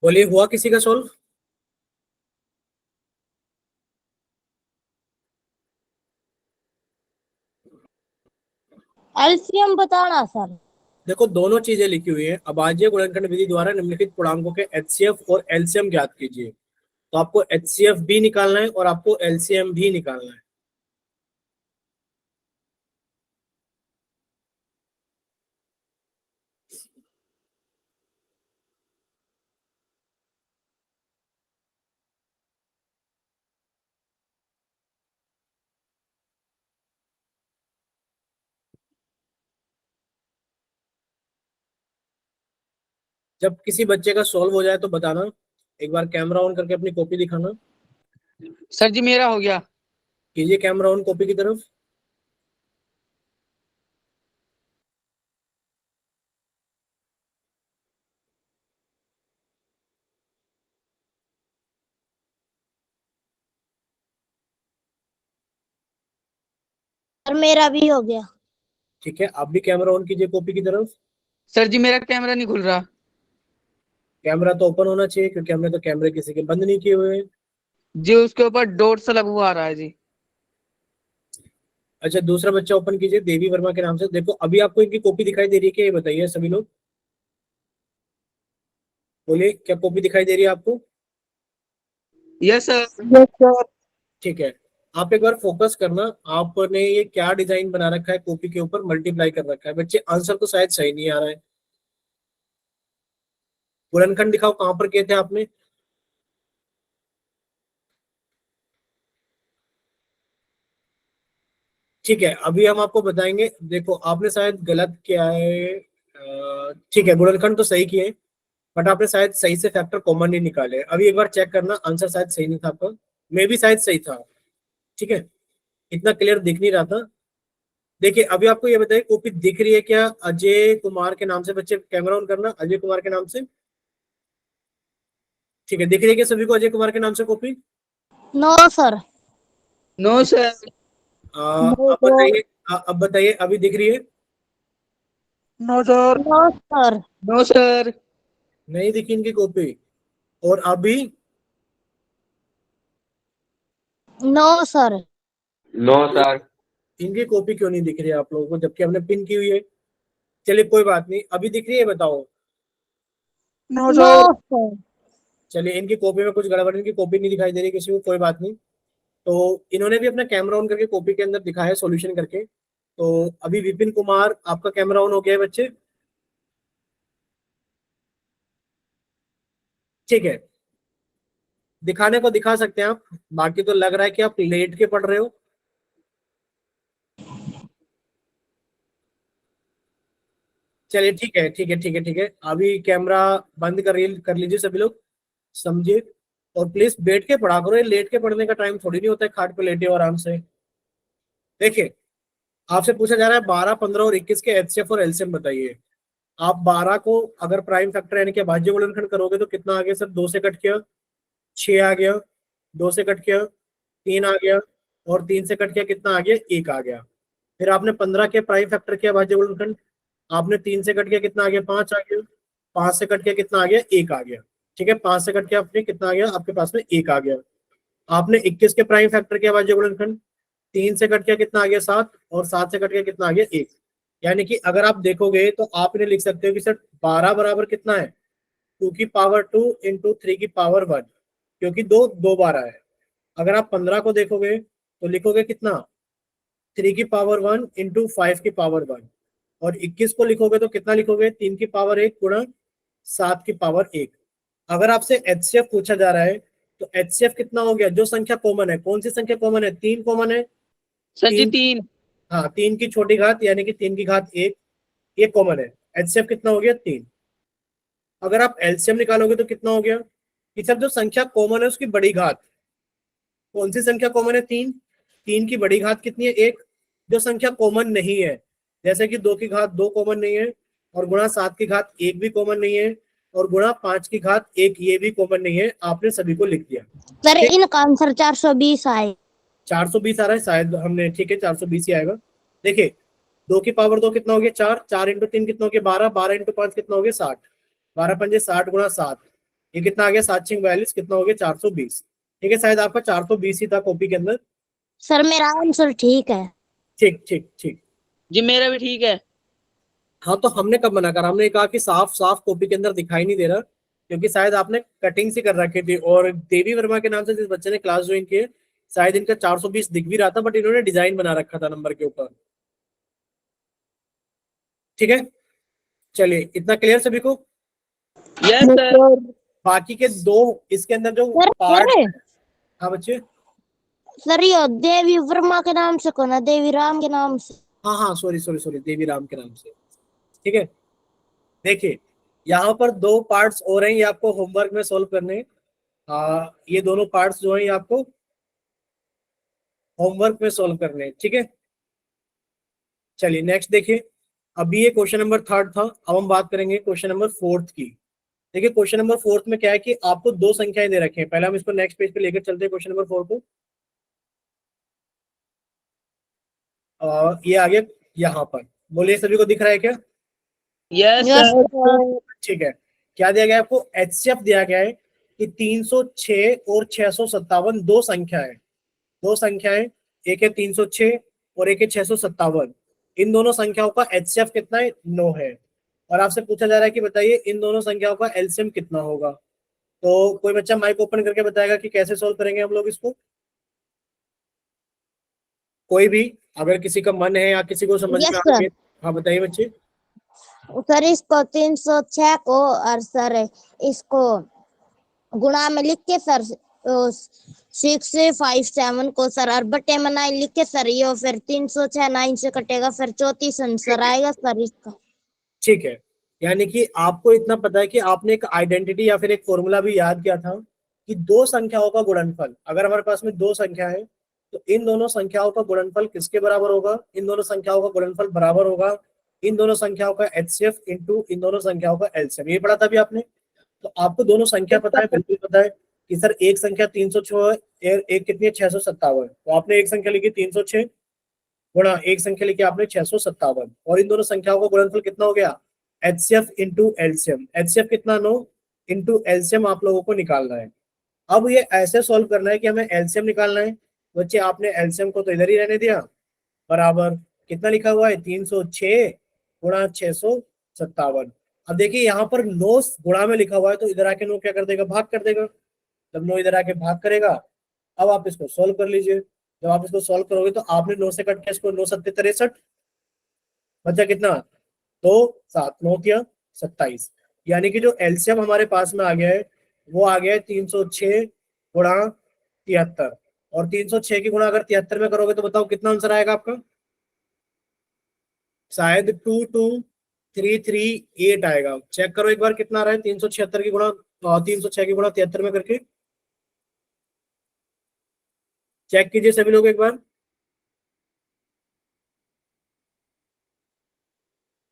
बोलिए, हुआ किसी का सोल्व? एलसीएम बताना सर। देखो दोनों चीजें लिखी हुई है, अभाज्य गुणनखंड विधि द्वारा निम्नलिखित पूर्णांकों के एचसीएफ और एलसीएम ज्ञात कीजिए। तो आपको एचसीएफ भी निकालना है और आपको एलसीएम भी निकालना है। जब किसी बच्चे का सॉल्व हो जाए तो बताना, एक बार कैमरा ऑन करके अपनी कॉपी दिखाना। सर जी मेरा हो गया। कीजिए कैमरा ऑन कॉपी की तरफ। सर मेरा भी हो गया। ठीक है, आप भी कैमरा ऑन कीजिए कॉपी की तरफ। सर जी मेरा कैमरा नहीं खुल रहा। कैमरा तो ओपन होना चाहिए, क्योंकि हमने तो कैमरे किसी के बंद नहीं किए हुए हैं। जी उसके ऊपर डॉट सा लगा हुआ आ रहा है जी। अच्छा, दूसरा बच्चा ओपन कीजिए देवी वर्मा के नाम से। देखो अभी आपको इनकी कॉपी दिखाई दे रही है क्या, ये बताइए सभी लोग। बोलिए, क्या कॉपी दिखाई दे रही है आपको? Yes sir. Yes sir. ठीक है, आप एक बार फोकस करना, आपने ये क्या डिजाइन बना रखा है कॉपी के ऊपर, मल्टीप्लाई कर रखा है। बच्चे आंसर तो शायद सही नहीं आ रहा है। गुणनखंड दिखाओ, कहां पर किए थे आपने? ठीक है, अभी हम आपको बताएंगे। देखो आपने शायद गलत किया है। ठीक है, गुणनखंड तो सही किए, बट आपने शायद सही से फैक्टर कॉमन नहीं निकाले। अभी एक बार चेक करना, आंसर शायद सही नहीं था आपका। मे भी शायद सही था। ठीक है, इतना क्लियर दिख नहीं रहा था। देखिए अभी आपको ये बताइए, कॉपी दिख रही है क्या अजय कुमार के नाम से? बच्चे कैमरा ऑन करना, अजय कुमार के नाम से। ठीक है, दिख रही है क्या सभी को अजय कुमार के नाम से copy? No sir. No sir. अब बताइए, अब बताइए अभी दिख रही है? No sir. No sir. No sir. नहीं दिखी इनकी कॉपी। और अभी? No sir. No sir. इनकी कॉपी क्यों नहीं दिख रही है आप लोगों को, जबकि हमने पिन की हुई है? चलिए कोई बात नहीं, अभी दिख रही है, बताओ। No no sir. सर। चलिए, इनकी कॉपी में कुछ गड़बड़, इनकी कॉपी नहीं दिखाई दे रही किसी को, कोई बात नहीं। तो इन्होंने भी अपना कैमरा ऑन करके कॉपी के अंदर दिखाया सॉल्यूशन करके। तो अभी विपिन कुमार, आपका कैमरा ऑन हो गया है बच्चे? ठीक है, दिखाने को दिखा सकते हैं आप। बाकी तो लग रहा है कि आप लेट के पढ़ रहे हो। चलिए ठीक है, ठीक है, ठीक है, ठीक है, अभी कैमरा बंद कर लीजिए सभी लोग, समझिए। और प्लीज बैठ के पढ़ा करो, ये लेट के पढ़ने का टाइम थोड़ी नहीं होता है खाट पे लेटे हो आराम से। देखिए, आपसे पूछा जा रहा है 12, 15 और 21 के एचसीएफ और एलसीएम बताइए। आप 12 को अगर प्राइम फैक्टर यानी कि भाज्य गुणनखंड करोगे तो कितना आ गया सर? 2 से कट किया 6 आ गया, 2 से कट किया 3 आ गया, और 3 से कट किया कितना आ गया? 1 आ गया। फिर आपने 15 के प्राइम फैक्टर किया भाज्य गुणनखंड, आपने 3 से कट किया कितना आ गया? 5 आ गया। 5 से कट किया कितना आ गया? 1 आ गया। ठीक है, 5 से कट किया आपने कितना आ गया? आपके पास में 1 आ गया। आपने 21 के प्राइम फैक्टर किया भाज्य गुणनखंड, 3 से कट किया कितना आ गया? 7, और 7 से कट किया कितना आ गया? 1। यानी कि अगर आप देखोगे तो आप इन्हें लिख सकते हो कि सर 12 बराबर कितना है? 2 की पावर 2 इंटू 3 की पावर 1, क्योंकि दो बार है। अगर आप 15 को देखोगे तो लिखोगे कितना? 3 की पावर 1 इंटू 5 की पावर 1। और 21 को लिखोगे तो कितना लिखोगे? 3 की पावर 1 गुणा 7 की पावर 1। अगर आपसे एचसीएफ पूछा जा रहा है तो एचसीएफ कितना हो गया? जो संख्या कॉमन है, कौन सी संख्या कॉमन है? 3 कॉमन है। सर जी 3, 3। हाँ 3 की छोटी घात यानी कि 3 की घात 1, ये कॉमन है। एचसीएफ कितना हो गया? 3। अगर आप एलसीएम निकालोगे तो कितना हो गया कि सर जो संख्या कॉमन है उसकी बड़ी घात, कौन सी संख्या कॉमन है? 3। 3 की बड़ी घात कितनी है? 1। जो संख्या कॉमन नहीं है, जैसे कि 2 की घात 2 कॉमन नहीं है, और गुणा 7 की घात 1 भी कॉमन नहीं है, और गुणा 5 की घात 1 ये भी कॉमन नहीं है। आपने सभी को लिख दिया। सर ठीक? इनका आंसर 420 आए। 420 आ रहा है शायद, हमने ठीक है 420 ही आएगा। देखिए 2 की पावर 2 कितना हो गया? 4। 4 इंटू 3 कितना हो गया? 12। 12 इंटू 5 कितना हो गया? 60। 12 पंजे 60 गुणा 7, ये कितना आ गया 742, कितना हो गया 420। ठीक है, शायद आपका 420 ही था कॉपी के अंदर। सर मेरा आंसर ठीक है। ठीक ठीक ठीक। जी मेरा भी ठीक है। हाँ तो हमने कब मना करा, हमने कहा कि साफ साफ कॉपी के अंदर दिखाई नहीं दे रहा, क्योंकि शायद आपने कटिंग सी कर रखी थी। और देवी वर्मा के नाम से जिस बच्चे ने क्लास ज्वाइन की है, शायद इनका 420 दिख भी रहा था, बट इन्होंने डिजाइन बना रखा था नंबर के ऊपर। ठीक है, चलिए इतना क्लियर सभी को। Yes sir. बाकी के दो इसके अंदर जो सर पार्ट। सर हाँ बच्चे। सर ये देवी वर्मा के नाम से कौन है, देवी राम के नाम से। हाँ हाँ, सॉरी सॉरी सॉरी, देवी राम के नाम से। ठीक है, देखिए यहाँ पर दो पार्ट्स और हैं, ये आपको होमवर्क में सॉल्व करने हैं। ये दोनों पार्ट्स जो हैं ये आपको होमवर्क में सॉल्व करने हैं। ठीक है, चलिए नेक्स्ट देखिए। अभी ये क्वेश्चन नंबर 3 था, अब हम बात करेंगे क्वेश्चन नंबर 4 की। देखिए क्वेश्चन नंबर 4 में क्या है कि आपको दो संख्याएं दे रखे हैं। पहले हम इसको नेक्स्ट पेज पे लेकर चलते हैं क्वेश्चन नंबर 4 को। ये आ गया यहाँ पर, बोलिए सभी को दिख रहा है क्या? Yes yes sir. सर। ठीक है, क्या दिया गया है आपको? एचसीएफ दिया गया है कि 306 और 657 दो संख्याएं, दो संख्याएं, एक है 306 और एक है 657। इन दोनों संख्याओं का एचसीएफ कितना है? 9 है। और आपसे पूछा जा रहा है कि बताइए इन दोनों संख्याओं का एलसीएम कितना होगा। तो कोई बच्चा माइक ओपन करके बताएगा कि कैसे सोल्व करेंगे हम लोग इसको। कोई भी, अगर किसी का मन है या किसी को समझ Yes, में आ sir. गया। हाँ बताइए बच्चे। सर इसको 306 को और सर इसको गुणा में लिख के सर 657 को सर और बटे में 9 लिख के सर ये फिर 306 9 से कटेगा, फिर 34 आंसर आएगा सर इसका। ठीक है, यानी कि आपको इतना पता है कि आपने एक आइडेंटिटी या फिर एक फॉर्मूला भी याद किया था कि दो संख्याओं का गुणनफल, अगर हमारे पास में दो संख्या है तो इन दोनों संख्याओं का गुणनफल किसके बराबर होगा? इन दोनों संख्याओं का गुणनफल बराबर होगा इन दोनों संख्याओं का एचसीएफ इंटू इन दोनों संख्याओं का एलसीएम। ये पढ़ा था अभी आपने। तो आपको दोनों संख्या पता है, बिल्कुल पता है कि सर एक संख्या 306 है, एक कितनी है 657। तो आपने एक संख्या लिखी 306 गुणा एक संख्या लिखी आपने 657, और इन दोनों संख्याओं का गुणनफल कितना हो गया? HCF into LCM. एचसीएफ कितना? 9 इंटू एलसीएम आप लोगों को निकालना है। अब ये ऐसे सॉल्व करना है कि हमें एलसीएम निकालना है। बच्चे आपने एलसीएम को तो इधर ही रहने दिया, बराबर कितना लिखा हुआ है? 306 गुणा 657। अब देखिए यहाँ पर 9 गुणा में लिखा हुआ है, तो इधर आके 9 क्या कर देगा? भाग कर देगा। जब 9 इधर आके भाग करेगा, अब आप इसको सॉल्व कर लीजिए। जब आप इसको सॉल्व करोगे तो आपने 9 से कट के इसको 9 सत्ते 63, बचा कितना? 2 7 9 या 27। यानी कि जो एलसीएम हमारे पास में आ गया है वो आ गया है 306 गुणा 73। और 306 की गुणा अगर 73 में करोगे तो बताओ कितना आंसर आएगा आपका? शायद 22338 आएगा। चेक करो एक बार कितना आ रहा है 376 की गुणा 306 की गुणा 73 में करके। चेक कीजिए सभी लोग एक बार,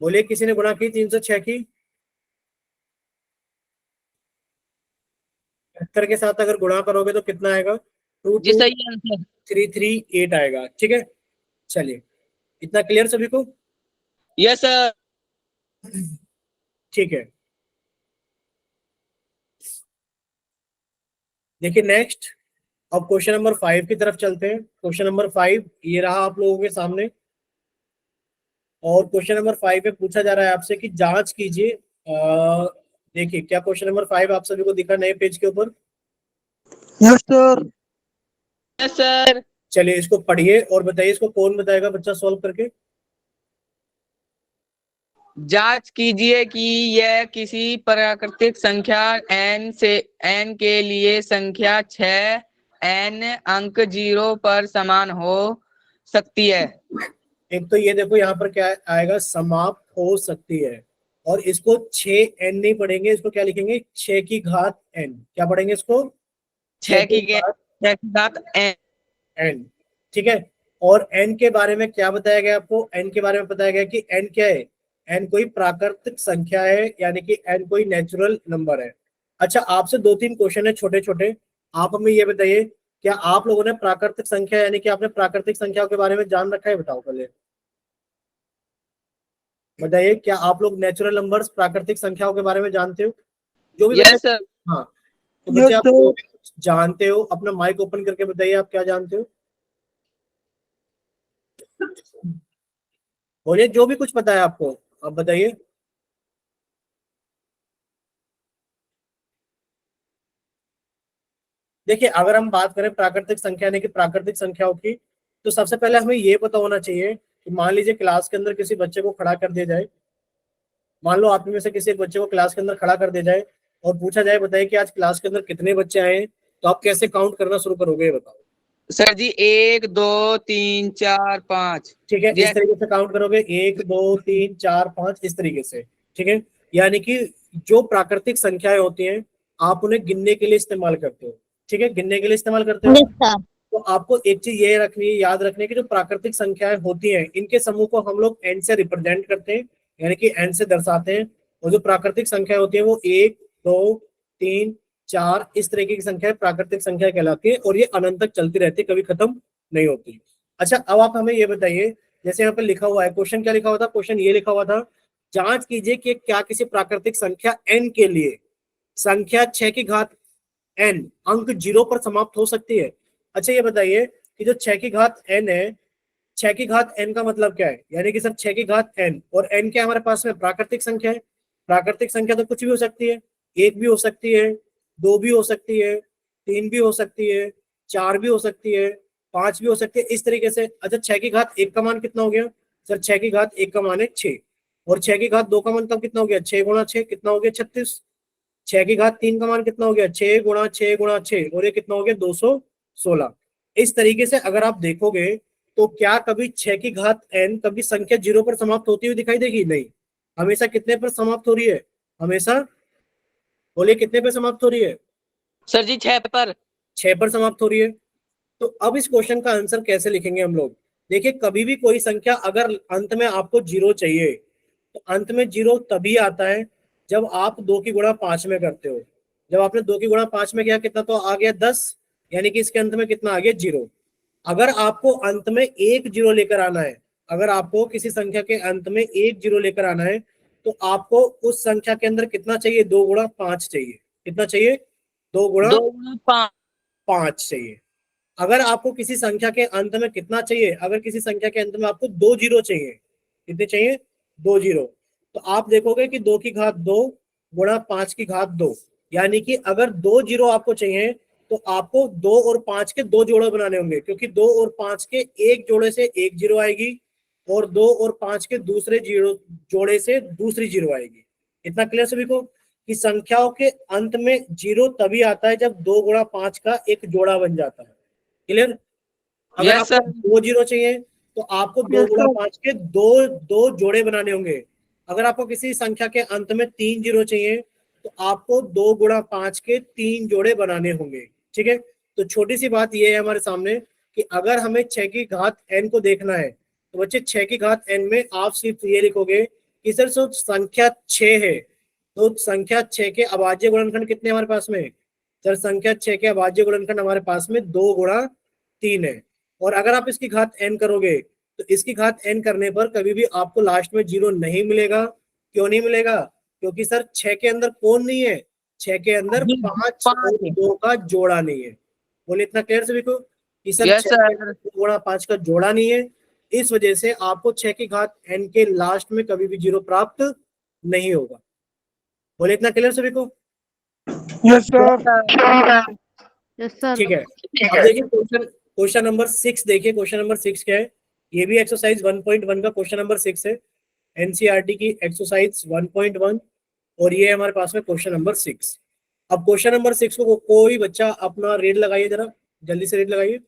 बोलिए किसी ने गुणा की 306 की? 73 के साथ अगर गुणा करोगे तो कितना आएगा? जी सही आंसर। 22338 आएगा। ठीक है, चलिए इतना क्लियर सभी को? Yes sir. ठीक है, देखिए नेक्स्ट, अब क्वेश्चन नंबर 5 की तरफ चलते हैं। क्वेश्चन नंबर 5 ये रहा आप लोगों के सामने, और क्वेश्चन नंबर 5 में पूछा जा रहा है आपसे कि जांच कीजिए। देखिए क्या क्वेश्चन नंबर 5 आप सभी को दिखा नए पेज के ऊपर? Yes sir. Yes sir. चलिए इसको पढ़िए और बताइए, इसको कौन बताएगा बच्चा सॉल्व करके? जांच कीजिए कि यह किसी प्राकृतिक संख्या n के लिए संख्या 6 n अंक 0 पर समान हो सकती है। एक तो ये देखो यहाँ पर क्या आएगा? समाप्त हो सकती है। और इसको 6n नहीं पढ़ेंगे, इसको क्या लिखेंगे? 6 की घात n। क्या पढ़ेंगे इसको? 6 की घात n। n। ठीक है, और n के बारे में क्या बताया गया आपको? n के बारे में बताया गया कि n क्या है? n कोई प्राकृतिक संख्या है, यानी कि n कोई नेचुरल नंबर है। अच्छा, आपसे 2-3 क्वेश्चन है छोटे छोटे, आप हमें ये बताइए, क्या आप लोगों ने प्राकृतिक संख्या यानी कि आपने प्राकृतिक संख्याओं के बारे में जान रखा है? बताओ पहले बताइए, क्या आप लोग नेचुरल नंबर्स प्राकृतिक संख्याओं के बारे में जानते हो? जो भी यस सर। हाँ, तो Yes, बच्चे आप जो sir. भी कुछ जानते हो अपना माइक ओपन करके बताइए, आप क्या जानते हो, बोलिए जो भी कुछ पता है आपको, आप बताइए। देखिए अगर हम बात करें प्राकृतिक संख्या यानी कि प्राकृतिक संख्याओं की, तो सबसे पहले हमें ये पता होना चाहिए कि मान लीजिए क्लास के अंदर किसी बच्चे को खड़ा कर दिया जाए, मान लो आप में से किसी एक बच्चे को क्लास के अंदर खड़ा कर दिया जाए और पूछा जाए बताइए कि आज क्लास के अंदर कितने बच्चे आए हैं, तो आप कैसे काउंट करना शुरू करोगे, ये बताओ। सर जी 1 2 3 4 5। ठीक है, इस जैसे तरीके से काउंट करोगे, 1 2 3 4 5 इस तरीके से। ठीक है, यानी कि जो प्राकृतिक संख्याएं होती हैं आप उन्हें गिनने के लिए इस्तेमाल करते हो। ठीक है, गिनने के लिए इस्तेमाल करते हो। Yes, sir. तो आपको एक चीज ये रखनी है, याद रखनी है कि जो प्राकृतिक संख्याएं होती हैं इनके समूह को हम लोग एन से रिप्रेजेंट करते हैं, यानी कि एन से दर्शाते हैं। और जो प्राकृतिक संख्या होती है वो 1 2 3 4 इस तरीके की संख्या प्राकृतिक संख्या कहलाती है, और ये अनंत तक चलती रहती है, कभी खत्म नहीं होती। अच्छा, अब आप हमें ये बताइए, जैसे यहाँ पे लिखा हुआ है, क्वेश्चन क्या लिखा हुआ था, क्वेश्चन ये लिखा हुआ था, जांच कीजिए कि क्या किसी प्राकृतिक संख्या एन के लिए संख्या 6 की घात एन अंक 0 पर समाप्त हो सकती है। अच्छा ये बताइए कि जो 6 की घात एन है, 6 की घात एन का मतलब क्या है, यानी कि सर 6 की घात एन, और एन क्या हमारे पास में प्राकृतिक संख्या है। प्राकृतिक संख्या तो कुछ भी हो सकती है, 1 भी हो सकती है, 2 भी हो सकती है, 3 भी हो सकती है, 4 भी हो सकती है, 5 भी हो सकती है, इस तरीके से। अच्छा 6 की घात 1 का मान कितना हो गया, सर 6 की घात 1 का मान है 6, और 6 की घात 2 का मान तब कितना हो गया, 6 गुणा 6 कितना हो गया 36। 6 की घात 3 का मान कितना हो गया, 6 गुणा 6 गुणा 6, और ये कितना हो गया 216। इस तरीके से अगर आप देखोगे तो क्या कभी 6 की घात n कभी संख्या 0 पर समाप्त होती हुई दिखाई देगी, नहीं, हमेशा कितने पर समाप्त हो रही है, हमेशा, बोलिए कितने पर समाप्त हो रही है, सर जी 6 पर। 6 पर समाप्त हो रही है। तो अब इस क्वेश्चन का आंसर कैसे लिखेंगे हम लोग, देखिए कभी भी कोई संख्या अगर अंत में आपको 0 चाहिए, तो अंत में 0 तभी आता है जब आप 2 की गुणा 5 में करते हो। जब आपने 2 की गुणा 5 में किया कितना, तो आ गया 10, यानी कि इसके अंत में कितना आ गया 0। अगर आपको अंत में 1 0 लेकर आना है, अगर आपको किसी संख्या के अंत में 1 0 लेकर आना है, तो आपको उस संख्या के अंदर कितना चाहिए, 2 गुणा 5 चाहिए। कितना चाहिए, 2 गुणा 2 गुणा 5। 5 चाहिए। अगर आपको किसी संख्या के अंत में कितना चाहिए, अगर किसी संख्या के अंत में आपको 2 जीरो चाहिए, कितने चाहिए, 2 जीरो, तो आप देखोगे कि 2 की घात 2 गुणा 5 की घात 2, यानी कि अगर 2 जीरो आपको चाहिए तो आपको 2 और 5 के 2 जोड़े बनाने होंगे, क्योंकि 2 और 5 के एक जोड़े से एक जीरो आएगी, और 2 और 5 के दूसरे जीरो जोड़े से दूसरी जीरो आएगी। इतना क्लियर सभी को कि संख्याओं के अंत में जीरो तभी आता है जब 2 गुणा 5 का एक जोड़ा बन जाता है। क्लियर, अगर यस आपको सर। 2 जीरो चाहिए तो आपको 2 Yes, गुणा sir. 5 के दो जोड़े बनाने होंगे। अगर आपको किसी संख्या के अंत में 3 जीरो चाहिए तो आपको 2 गुणा 5 के 3 जोड़े बनाने होंगे। ठीक है, तो छोटी सी बात ये है हमारे सामने कि अगर हमें 6 की घात n को देखना है, तो बच्चे 6 की घात n में आप सिर्फ ये लिखोगे कि सर जो संख्या 6 है, तो संख्या 6 के अभाज्य गुणनखंड कितने हमारे पास में, सर संख्या 6 के अभाज्य गुणनखंड हमारे पास में 2 गुणा 3 है। और अगर आप इसकी घात n करोगे तो इसकी घात n करने पर कभी भी आपको लास्ट में 0 नहीं मिलेगा। क्यों नहीं मिलेगा, क्योंकि सर 6 के अंदर कौन नहीं है, 6 के अंदर 5 और 2 का जोड़ा नहीं है। बोले इतना क्लियर सभी को कि सर यस 6 के सर। अंदर 2 गुणा 5 का जोड़ा नहीं है, इस वजह से आपको 6 की घात n के लास्ट में कभी भी 0 प्राप्त नहीं होगा। बोले इतना क्लियर सभी को, Yes, sir. Yes, sir. ठीक है। अब देखिए क्वेश्चन नंबर 6, देखिए क्वेश्चन नंबर 6 क्या है, ये भी एक्सरसाइज 1.1 का क्वेश्चन नंबर 6 है, एनसीईआरटी की एक्सरसाइज 1.1, और ये हमारे पास में क्वेश्चन नंबर 6। अब क्वेश्चन नंबर 6 को कोई बच्चा अपना रेड लगाइए, जरा जल्दी से रेड लगाइए,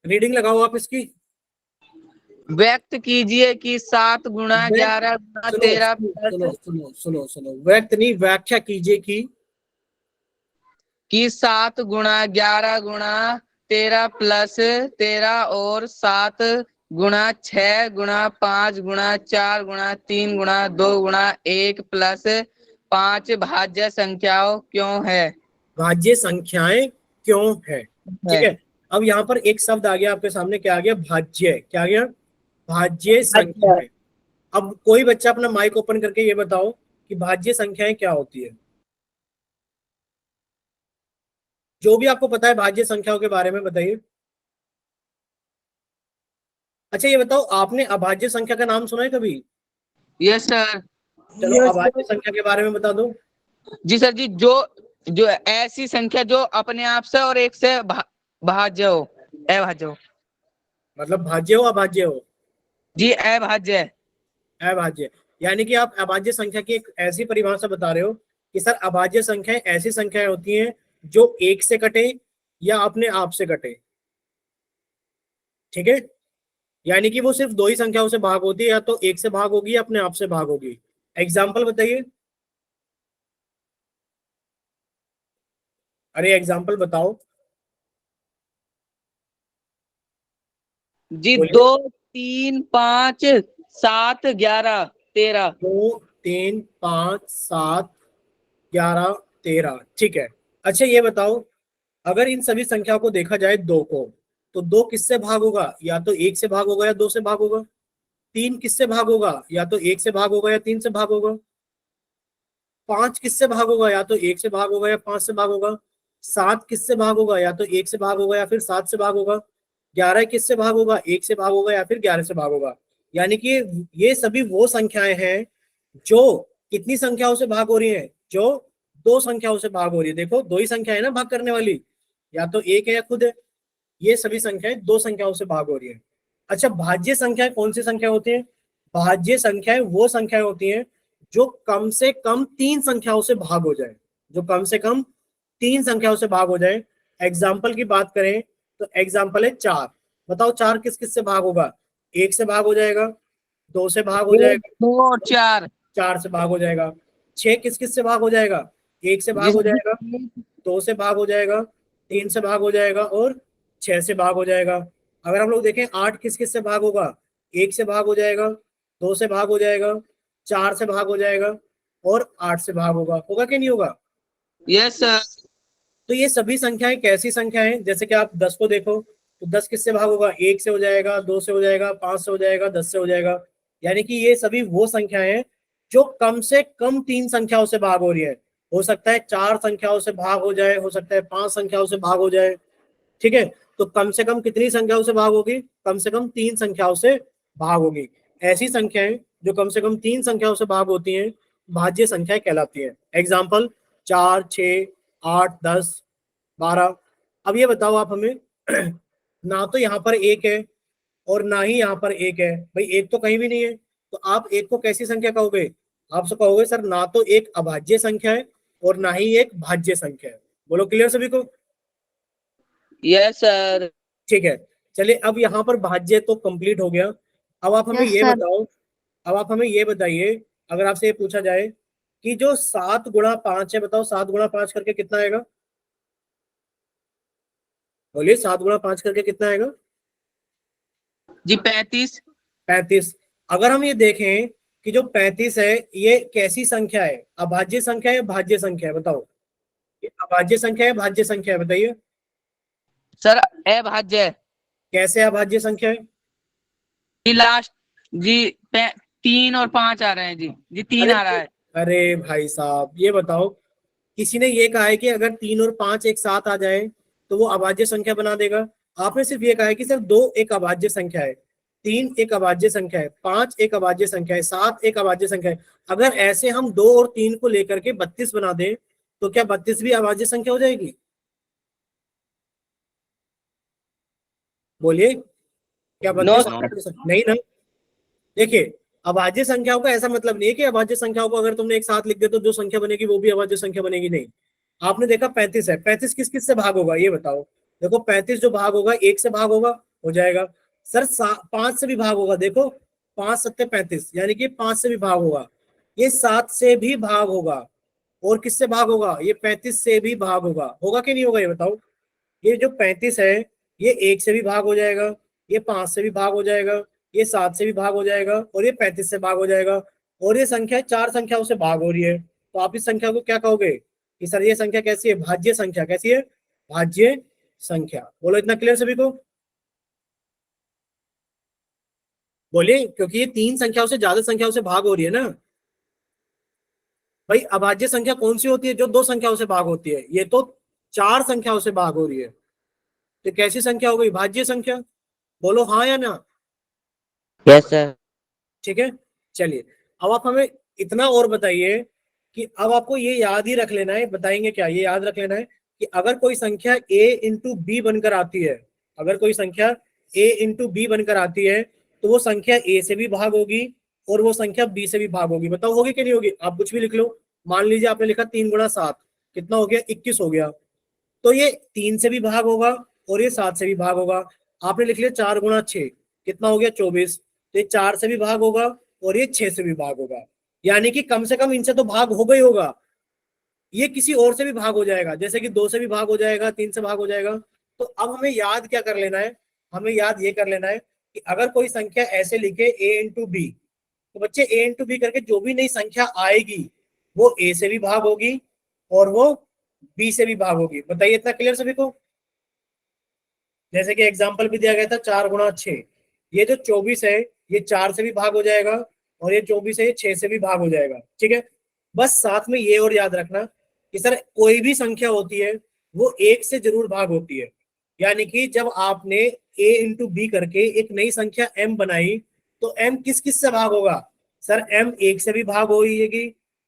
रीडिंग लगाओ आप इसकी। व्यक्त कीजिए कि 7 गुणा 11 गुणा सुनो 13 सुनो प्लस सुनो सुनो सुनो सुनो, व्यक्त नहीं, व्याख्या कीजिए कि 7 गुणा 11 गुणा 13 प्लस 13 और 7 गुणा 6 गुणा 5 गुणा 4 गुणा 3 गुणा 2 गुणा 1 प्लस 5 भाज्य संख्याओं क्यों है। भाज्य संख्याएं क्यों है। ठीक है, अब यहाँ पर एक शब्द आ गया आपके सामने, क्या आ गया, भाज्य, क्या आ गया, भाज्य संख्याएं। अब कोई बच्चा अपना माइक ओपन करके ये बताओ कि भाज्य संख्याएं क्या होती है। जो भी आपको पता है भाज्य संख्याओं के बारे में बताइए। अच्छा ये बताओ, आपने अभाज्य संख्या का नाम सुना है कभी? Yes sir. चलो Yes, अभाज्य संख्या के बारे में बता दो। जी सर जी, जो जो ऐसी संख्या जो अपने आप से और एक से भाज्य हो, अभाज्य हो। मतलब भाज्य हो अभाज्य हो? जी अभाज्य है। अभाज्य, यानी कि आप अभाज्य संख्या की एक ऐसी परिभाषा बता रहे हो कि सर अभाज्य संख्याएं ऐसी संख्याएं होती हैं जो एक से कटे या अपने आप से कटे। ठीक है, यानी कि वो सिर्फ दो ही संख्याओं से भाग होती है, या तो एक से भाग होगी या अपने आप से भाग होगी। एग्जाम्पल बताइए। अरे एग्जाम्पल बताओ। जी बोलिए। 2 3 5 7 11 13। 2 3 5 7 11 13, ठीक है। अच्छा ये बताओ, अगर इन सभी संख्याओं को देखा जाए दो को, तो दो किससे भाग होगा? या तो एक से भाग होगा या दो से भाग होगा। तीन किससे भाग होगा? या तो एक से भाग होगा या तीन से भाग होगा। पांच किससे भाग होगा? या तो एक से भाग होगा या पांच से भाग होगा। सात किससे भाग होगा? या तो एक से भाग होगा या फिर सात से भाग होगा। 11 किससे भाग होगा? एक से भाग होगा या फिर 11 से भाग होगा। यानी कि ये सभी वो संख्याएं हैं जो कितनी संख्याओं से भाग हो रही है? जो दो संख्याओं से भाग हो रही है। देखो दो ही संख्या है ना भाग करने वाली, या तो एक है या खुद है। ये सभी संख्याएं दो संख्याओं से भाग हो रही है। अच्छा भाज्य संख्याएं कौन सी संख्या होती है? भाज्य संख्याएं वो संख्याएं होती हैं जो कम से कम तीन संख्याओं से भाग हो जाए। जो कम से कम तीन संख्याओं से भाग हो जाए। एग्जाम्पल की बात करें तो एग्जाम्पल है चार। बताओ चार किस किस से भाग होगा? एक से भाग हो जाएगा, दो से भाग हो 1 जाएगा, 2 और 4। चार से भाग हो जाएगा। छह किस किस से भाग हो जाएगा? एक से भाग जी हो सर जाएगा, जी। दो से भाग हो जाएगा, तीन से भाग हो जाएगा और छह से भाग हो जाएगा। अगर हम लोग देखें आठ किस किस से भाग होगा? एक से भाग हो जाएगा, दो से भाग हो जाएगा, चार से भाग हो जाएगा और आठ से भाग होगा कि नहीं होगा? Yes sir. तो ये सभी संख्याएं कैसी संख्याएं हैं? जैसे कि आप 10 को देखो तो 10 किससे भाग होगा? एक से हो जाएगा, दो से हो जाएगा, पांच से हो जाएगा, 10 से हो जाएगा। यानी कि ये सभी वो संख्याएं हैं जो कम से कम तीन संख्याओं से भाग हो रही है। हो सकता है चार संख्याओं से भाग हो जाए, हो सकता है पांच संख्याओं से भाग हो जाए। ठीक है, तो कम से कम कितनी संख्याओं से भाग होगी? कम से कम तीन संख्याओं से भाग होगी। ऐसी संख्याएं जो कम से कम तीन संख्याओं से भाग होती हैं भाज्य संख्याएं कहलाती है। एग्जाम्पल 4 6 8 10 12। अब ये बताओ आप हमें ना तो यहाँ पर एक है और ना ही यहाँ पर एक है। भाई एक तो कहीं भी नहीं है, तो आप एक को कैसी संख्या कहोगे? आप सब कहोगे सर ना तो एक अभाज्य संख्या है और ना ही एक भाज्य संख्या है। बोलो क्लियर सभी को? Yes sir. ठीक है, चलिए अब यहाँ पर भाज्य तो कंप्लीट हो गया। अब आप हमें यस ये सर। बताओ, अब आप हमें ये बताइए, अगर आपसे ये पूछा जाए कि जो 7 गुणा 5 है, बताओ 7 गुणा 5 करके कितना आएगा? बोलिए 7 गुणा 5 करके कितना आएगा? जी 35। 35। अगर हम ये देखें कि जो 35 है ये कैसी संख्या है? अभाज्य संख्या है भाज्य संख्या है? बताओ, ये अभाज्य संख्या है भाज्य संख्या है? बताइए सर अभाज्य है। कैसे अभाज्य संख्या है? जी लास्ट जी 3 और 5 आ रहे हैं। जी 3 अरे आ रहा है। अरे भाई साहब ये बताओ, किसी ने ये कहा है कि अगर 3 और 5 एक साथ आ जाए तो वो अभाज्य संख्या बना देगा? आपने सिर्फ ये कहा है कि सर दो एक अभाज्य संख्या है, तीन एक अभाज्य संख्या है, पांच एक अभाज्य संख्या है, सात एक अभाज्य संख्या है। अगर ऐसे हम दो और तीन को लेकर के 32 बना दें तो क्या 32 भी अभाज्य संख्या हो जाएगी? बोलिए, क्या नो 32 सर। अभाज्य संख्या नहीं ना? देखिए अभाज्य संख्याओं का ऐसा मतलब नहीं है कि अभाज्य संख्याओं को अगर तुमने एक साथ लिख दिया तो जो संख्या बनेगी वो भी अभाज्य संख्या बनेगी, नहीं। आपने देखा 35 है, 35 किस किस से भाग होगा ये बताओ? देखो 35 जो भाग होगा एक से भाग होगा, हो जाएगा। सर 5 से भी भाग होगा, देखो 5 सत्ते 35, यानी कि 5 से भी भाग होगा। ये 7 से भी भाग होगा और किससे भाग होगा? ये 35 से भी भाग होगा कि नहीं होगा ये बताओ? ये जो 35 है ये एक से भी भाग हो जाएगा, ये 5 से भी भाग हो जाएगा, ये 7 से भी भाग हो जाएगा और ये 35 से भाग हो जाएगा। और ये संख्या चार संख्याओं से भाग हो रही है, तो आप इस संख्या को क्या कहोगे कि सर ये संख्या कैसी है? भाज्य संख्या। कैसी है? भाज्य संख्या। बोलो इतना क्लियर सभी को? बोलिए, क्योंकि ये तीन संख्याओं से ज्यादा संख्याओं से भाग हो रही है ना। भाई अभाज्य संख्या कौन सी होती है? जो दो संख्याओं से भाग होती है। ये तो चार संख्याओं से भाग हो रही है, तो कैसी संख्या हो गई? भाज्य संख्या। बोलो हाँ या ना। Yes sir. ठीक है, चलिए अब आप हमें इतना और बताइए कि अब आपको ये याद ही रख लेना है। बताएंगे क्या? ये याद रख लेना है कि अगर कोई संख्या a इंटू बी बनकर आती है, अगर कोई संख्या a इंटू बी बनकर आती है, तो वो संख्या a से भी भाग होगी और वो संख्या b से भी भाग होगी। बताओ होगी कि नहीं होगी? आप कुछ भी लिख लो। मान लीजिए आपने लिखा 3 गुणा 7, कितना हो गया? 21 हो गया। तो ये 3 से भी भाग होगा और ये 7 से भी भाग होगा। आपने लिख लिया 4 गुणा 6, कितना हो गया? 24। तो ये 4 से भी भाग होगा और ये 6 से भी भाग होगा। यानी कि कम से कम इनसे तो भाग हो गई होगा। ये किसी और से भी भाग हो जाएगा, जैसे कि 2 से भी भाग हो जाएगा, 3 से भाग हो जाएगा। तो अब हमें याद क्या कर लेना है? हमें याद ये कर लेना है कि अगर कोई संख्या ऐसे लिखे a इंटू बी, तो बच्चे a इंटू बी करके जो भी नई संख्या आएगी वो a से भी भाग होगी और वो b से भी भाग होगी। बताइए इतना क्लियर सभी को? जैसे कि एग्जाम्पल भी दिया गया था 4 गुणा 6, ये जो 24 है ये 4 से भी भाग हो जाएगा और ये 24 है ये 6 से भी भाग हो जाएगा। ठीक है, बस साथ में ये और याद रखना कि सर कोई भी संख्या होती है वो एक से जरूर भाग होती है। यानी कि जब आपने a इंटू बी करके एक नई संख्या m बनाई, तो m किस किस से भाग होगा? सर m एक से भी भाग हो जाएगी,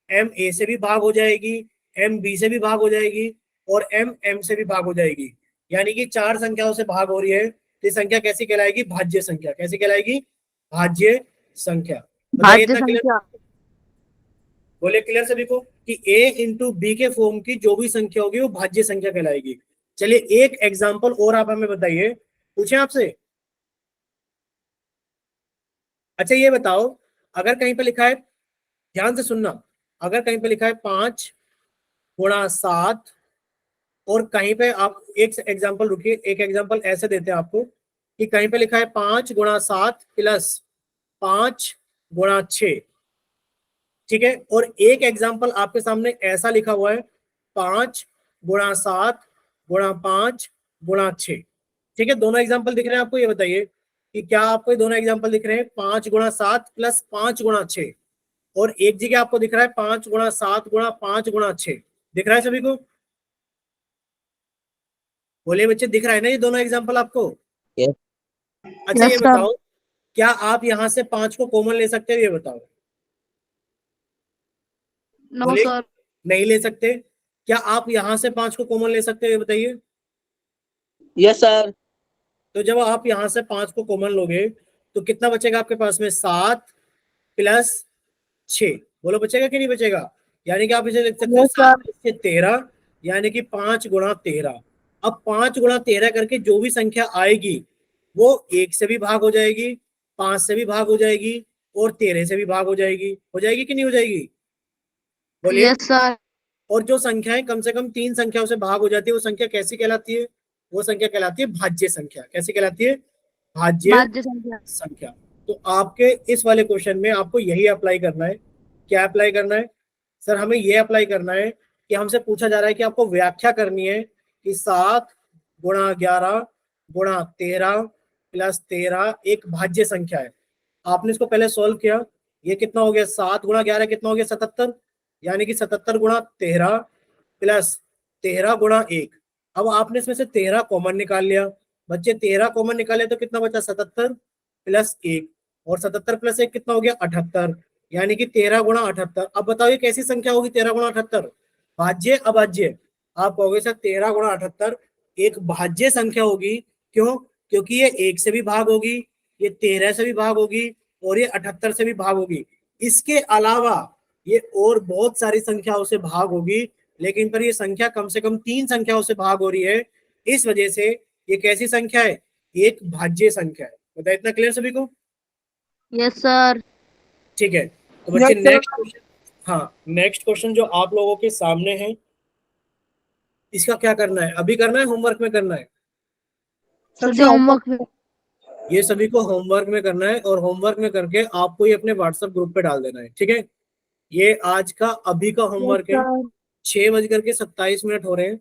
m a से भी भाग हो जाएगी, m b से भी भाग हो जाएगी और m m से भी भाग हो जाएगी। यानी कि 4 संख्याओं से भाग हो रही है, तो ये संख्या कैसी कहलाएगी? भाज्य संख्या। कैसी कहलाएगी? भाज्य संख्या। बताइए इतना क्लियर? बोले क्लियर सभी को कि a इंटू बी के फॉर्म की जो भी संख्या होगी वो भाज्य संख्या कहलाएगी। चलिए एक एग्जांपल और आप हमें बताइए, पूछे आपसे। अच्छा ये बताओ, अगर कहीं पे लिखा है, ध्यान से सुनना, अगर कहीं पे लिखा है 5 गुणा 7 और कहीं पे आप एक एग्जांपल, रुकिए, एक एग्जांपल ऐसे देते हैं आपको कि कहीं पे लिखा है 5 गुणा 7 प्लस 5 गुणा 6। ठीक है, और एक एग्जांपल आपके सामने ऐसा लिखा हुआ है 5 गुणा 7 गुणा 5 गुणा 6। ठीक है, दोनों एग्जांपल दिख रहे हैं आपको? ये बताइए कि क्या आपको ये दोनों एग्जांपल दिख रहे हैं? 5 गुणा 7 प्लस 5 गुणा 6, और एक जगह आपको दिख रहा है 5 गुणा 7 गुणा 5 गुणा 6। दिख रहा है सभी को? बोलिए बच्चे, दिख रहा है ना ये दोनों एग्जांपल आपको? Yes. अच्छा ये बताओ, क्या आप यहां से 5 को कॉमन ले सकते हो? ये बताओ। No sir. नहीं ले सकते। क्या आप यहां से 5 को कॉमन ले सकते हो? ये बताइए। Yes sir. तो जब आप यहां से 5 को कॉमन लोगे तो कितना बचेगा आपके पास में? 7 प्लस 6। बोलो बचेगा कि नहीं बचेगा? यानी कि आप इसे लिख सकते हो 7 प्लस 13, यानी कि 5 गुणा 13। अब 5 गुणा 13 करके जो भी संख्या आएगी वो 1 से भी भाग हो जाएगी, 5 से भी भाग हो जाएगी और 13 से भी भाग हो जाएगी। हो जाएगी कि नहीं हो जाएगी? बोलिए। Yes sir. और जो संख्याएं कम से कम 3 संख्याओं से भाग हो जाती है वो संख्या कैसी कहलाती है? वो संख्या कहलाती है भाज्य संख्या। कैसी कहलाती है? भाज्य भाज्य संख्या। संख्या। तो आपके इस वाले क्वेश्चन में आपको यही अप्लाई करना है। क्या अप्लाई करना है? सर हमें ये अप्लाई करना है कि हमसे पूछा जा रहा है कि आपको व्याख्या करनी है कि 7 गुणा 11 गुणा 13 प्लस 13 एक भाज्य संख्या है। आपने इसको पहले सॉल्व किया, ये कितना हो गया? 7 गुणा 11 कितना हो गया? 77। यानी कि 77 गुणा 13 प्लस 13 गुणा 1। अब आपने इसमें से 13 कॉमन निकाल लिया। बच्चे 13 कॉमन निकाले तो कितना बचा? 77 प्लस 1, और 77 प्लस 1 कितना हो गया? 78। यानी कि 13 गुणा 78। अब बताओ ये कैसी संख्या होगी? 13 गुणा 78 भाज्य अभाज्य? आप कहोगे सर 13 गुणा 78 एक भाज्य संख्या होगी। क्यों? क्योंकि ये 1 से भी भाग होगी, ये 13 से भी भाग होगी और ये 78 से भी भाग होगी। इसके अलावा ये और बहुत सारी संख्याओं से भाग होगी, लेकिन पर ये संख्या कम से कम 3 संख्याओं से भाग हो रही है। इस वजह से ये कैसी संख्या है? एक भाज्य संख्या है। बताइए इतना क्लियर सभी को? Yes sir. ठीक है, तो बच्चे नेक्स्ट क्वेश्चन, हाँ नेक्स्ट क्वेश्चन जो आप लोगों के सामने है, इसका क्या करना है? अभी करना है, होमवर्क में करना है? सर होमवर्क में। ये सभी को होमवर्क में करना है और होमवर्क में करके आपको ये अपने व्हाट्सएप ग्रुप पे डाल देना है। ठीक है, ये आज का अभी का होमवर्क है। 6:27 हो रहे हैं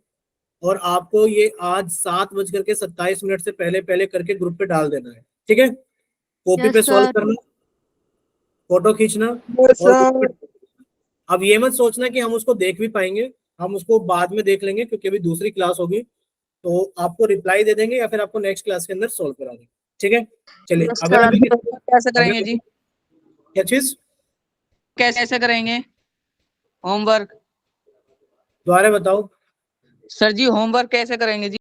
और आपको ये आज 7:27 से पहले पहले करके ग्रुप पे डाल देना है। ठीक है, कॉपी पे सॉल्व करना, फोटो खींचना और अब ये मत सोचना कि हम उसको देख भी पाएंगे, हम उसको बाद में देख लेंगे क्योंकि अभी दूसरी क्लास होगी, तो आपको रिप्लाई दे देंगे या फिर आपको नेक्स्ट क्लास के अंदर सोल्व करा देंगे, ठीक है। चलिए Yes, अगर sir. अभी कैसे करेंगे जी? क्या चीज कैसे करेंगे होमवर्क? दोबारा बताओ। सर जी होमवर्क कैसे करेंगे जी?